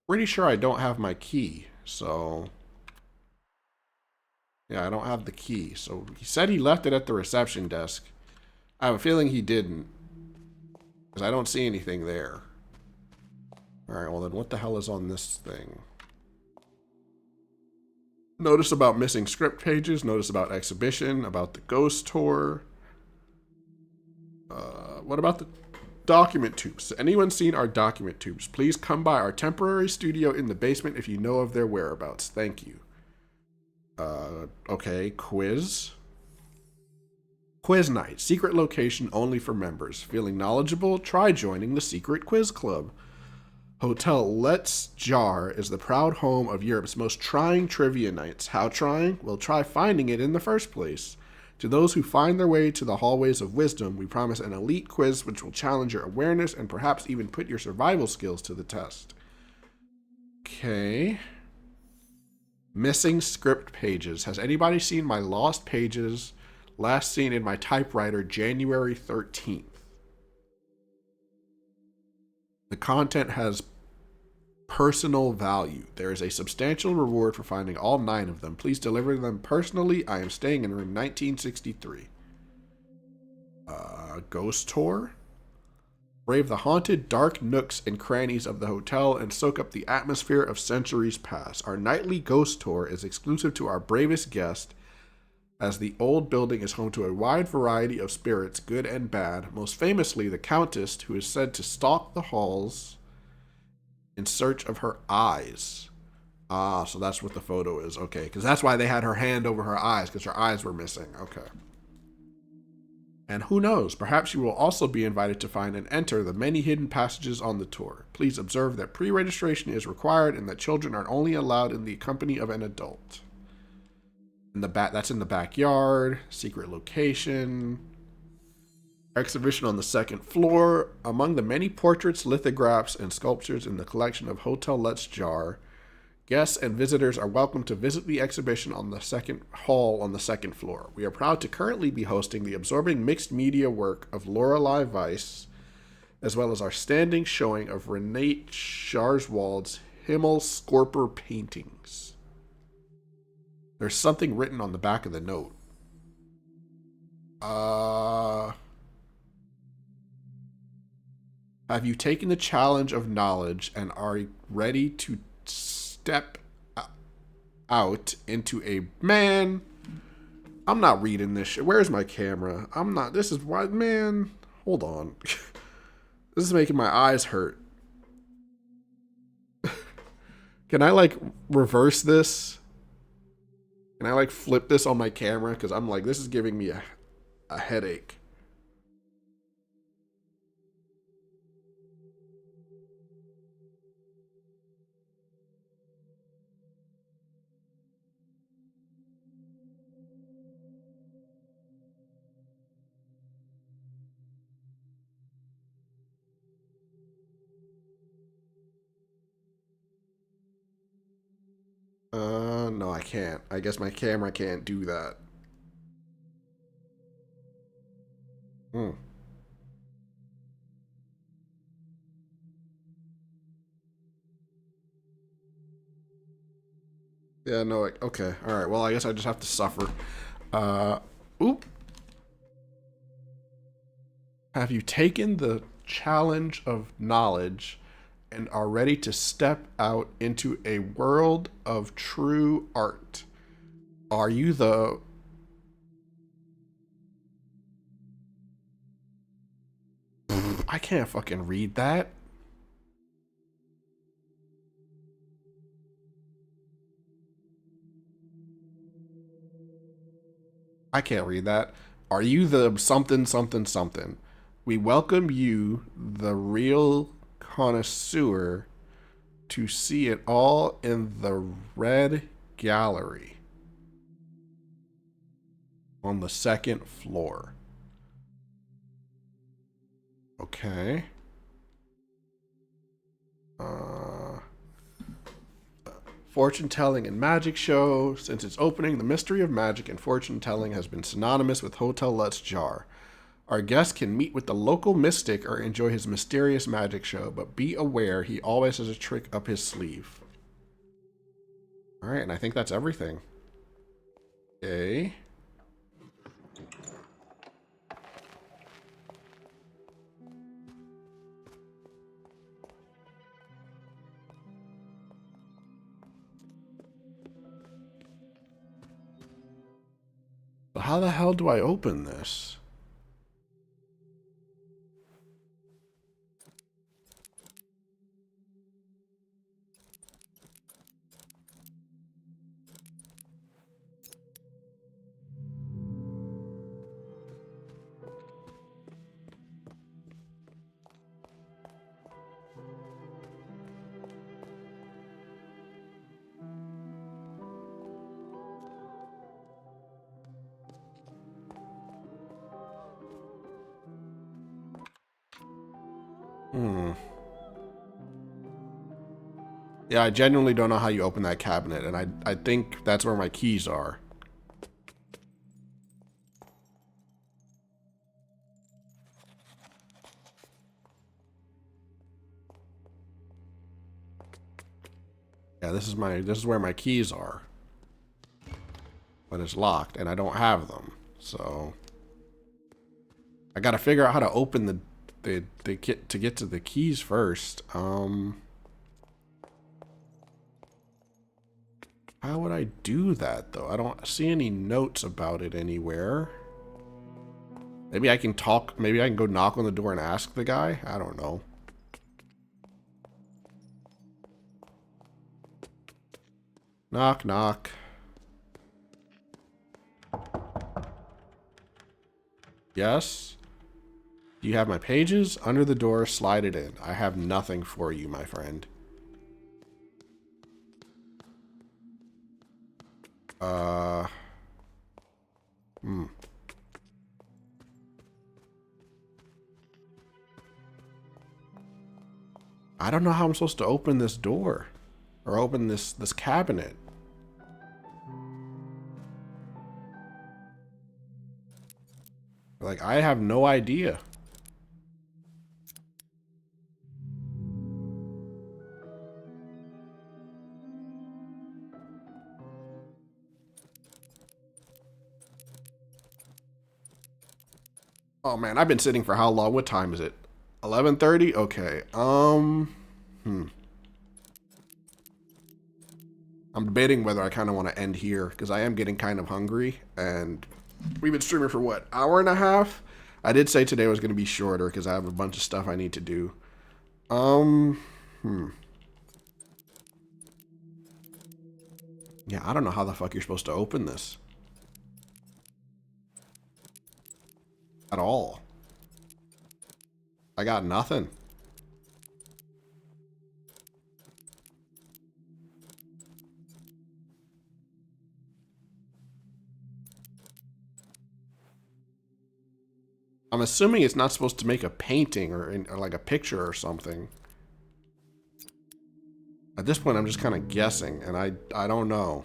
Pretty sure I don't have my key, so... Yeah, I don't have the key. So he said he left it at the reception desk. I have a feeling he didn't. Because I don't see anything there. Alright, well then what the hell is on this thing? Notice about missing script pages. Notice about exhibition. About the ghost tour. What about the document tubes? Has anyone seen our document tubes? Please come by our temporary studio in the basement if you know of their whereabouts. Thank you. Okay, quiz. Quiz night. Secret location only for members. Feeling knowledgeable? Try joining the secret quiz club. Hotel Let's Jar is the proud home of Europe's most trying trivia nights. How trying? Well, try finding it in the first place. To those who find their way to the hallways of wisdom, we promise an elite quiz which will challenge your awareness and perhaps even put your survival skills to the test. Okay. Missing script pages. Has anybody seen my lost pages last seen in my typewriter January 13th? The content has personal value. There is a substantial reward for finding all 9 of them. Please deliver them personally. I am staying in room 1963. Ghost tour. Brave the haunted, dark nooks and crannies of the hotel and soak up the atmosphere of centuries past. Our nightly ghost tour is exclusive to our bravest guest, as the old building is home to a wide variety of spirits, good and bad, most famously the Countess, who is said to stalk the halls in search of her eyes. Ah, so that's what the photo is. Okay, because that's why they had her hand over her eyes, because her eyes were missing. Okay. And who knows, perhaps you will also be invited to find and enter the many hidden passages on the tour. Please observe that pre-registration is required and that children are only allowed in the company of an adult. That's in the backyard. Secret location. Exhibition on the 2nd floor. Among the many portraits, lithographs, and sculptures in the collection of Hotel Let's Jar, guests and visitors are welcome to visit the exhibition on the second hall on the 2nd floor. We are proud to currently be hosting the absorbing mixed media work of Lorelei Weiss, as well as our standing showing of Renate Scharzwald's Himmelskorper paintings. There's something written on the back of the note. Have you taken the challenge of knowledge and are ready to step out into a... Man, I'm not reading this shit. Where's my camera? I'm not... This is why... Man, hold on. This is making my eyes hurt. Can I, like, reverse this? Can I, like, flip this on my camera? Because I'm like, this is giving me a headache. No, I can't. I guess my camera can't do that. Yeah, no, okay. Alright, well, I guess I just have to suffer. Oop. Have you taken the challenge of knowledge and are ready to step out into a world of true art? Are you the... I can't fucking read that. I can't read that. Are you the something, something, something? We welcome you, the real connoisseur, to see it all in the red gallery on the second floor. Okay. Fortune telling and magic show. Since its opening, the mystery of magic and fortune telling has been synonymous with Hotel Let's Jar. Our guests can meet with the local mystic or enjoy his mysterious magic show, but be aware he always has a trick up his sleeve. Alright, and I think that's everything. Okay. But how the hell do I open this? Yeah, I genuinely don't know how you open that cabinet, and I think that's where my keys are. Yeah, this is where my keys are. But it's locked, and I don't have them. So I gotta figure out how to open the kit to get to the keys first. How would I do that though? I don't see any notes about it anywhere. Maybe I can talk, maybe I can go knock on the door and ask the guy? I don't know. Knock, knock. Yes? Do you have my pages? Under the door, slide it in. I have nothing for you, my friend. I don't know how I'm supposed to open this door. Or open this cabinet. Like, I have no idea. Oh man, I've been sitting for how long? What time is it? 11:30? Okay. I'm debating whether I kind of want to end here because I am getting kind of hungry and we've been streaming for what, hour and a half? I did say today was going to be shorter because I have a bunch of stuff I need to do. Yeah, I don't know how the fuck you're supposed to open this. At all. I got nothing. I'm assuming it's not supposed to make a painting or like a picture or something. At this point, I'm just kind of guessing, and I don't know.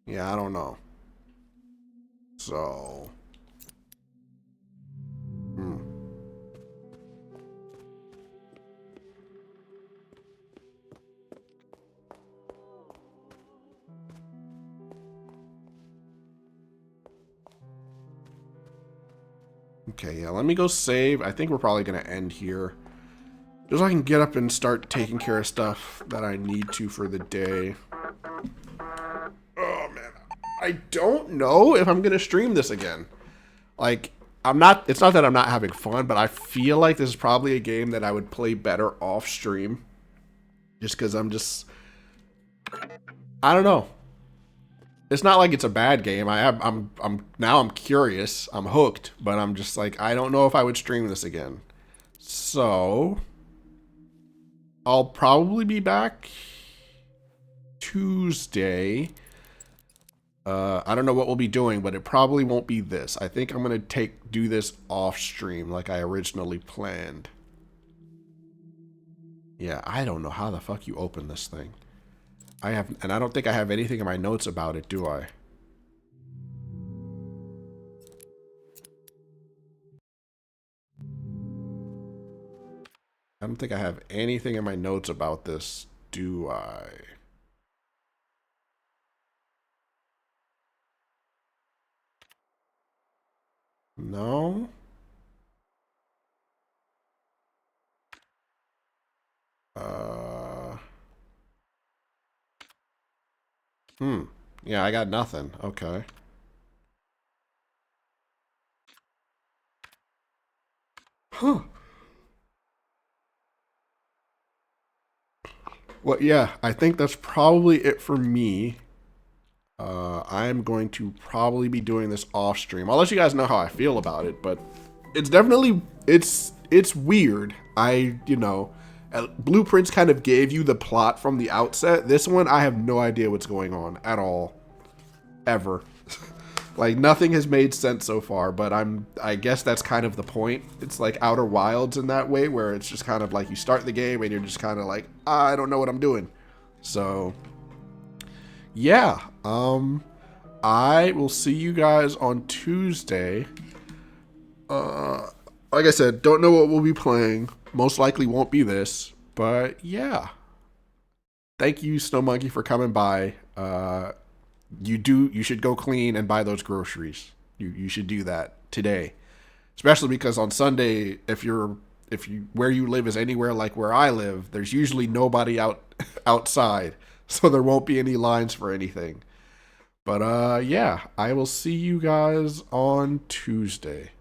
Yeah, I don't know. So... Okay, yeah, let me go save. I think we're probably going to end here. Just so I can get up and start taking care of stuff that I need to for the day. Oh, man. I don't know if I'm going to stream this again. Like, it's not that I'm not having fun, but I feel like this is probably a game that I would play better off stream. Just because I don't know. It's not like it's a bad game. I'm curious. I'm hooked, but I'm just like, I don't know if I would stream this again. So, I'll probably be back Tuesday. I don't know what we'll be doing, but it probably won't be this. I think I'm gonna do this off stream like I originally planned. Yeah, I don't know how the fuck you open this thing. And I don't think I have anything in my notes about it, do I? I don't think I have anything in my notes about this, do I? No? Uh... Yeah, I got nothing. Okay. Huh. Well, yeah, I think that's probably it for me. I'm going to probably be doing this off stream. I'll let you guys know how I feel about it, but it's definitely it's weird. Blueprints kind of gave you the plot from the outset. This one, I have no idea what's going on at all, ever. Like, nothing has made sense so far, but I guess that's kind of the point. It's like Outer Wilds in that way, where it's just kind of like you start the game and you're just kind of like, I don't know what I'm doing. So, yeah. I will see you guys on Tuesday. Like I said, don't know what we'll be playing. Most likely won't be this, but yeah. Thank you, Snow Monkey, for coming by. You should go clean and buy those groceries. You should do that today, especially because on Sunday, if where you live is anywhere like where I live, there's usually nobody outside, so there won't be any lines for anything. But yeah, I will see you guys on Tuesday.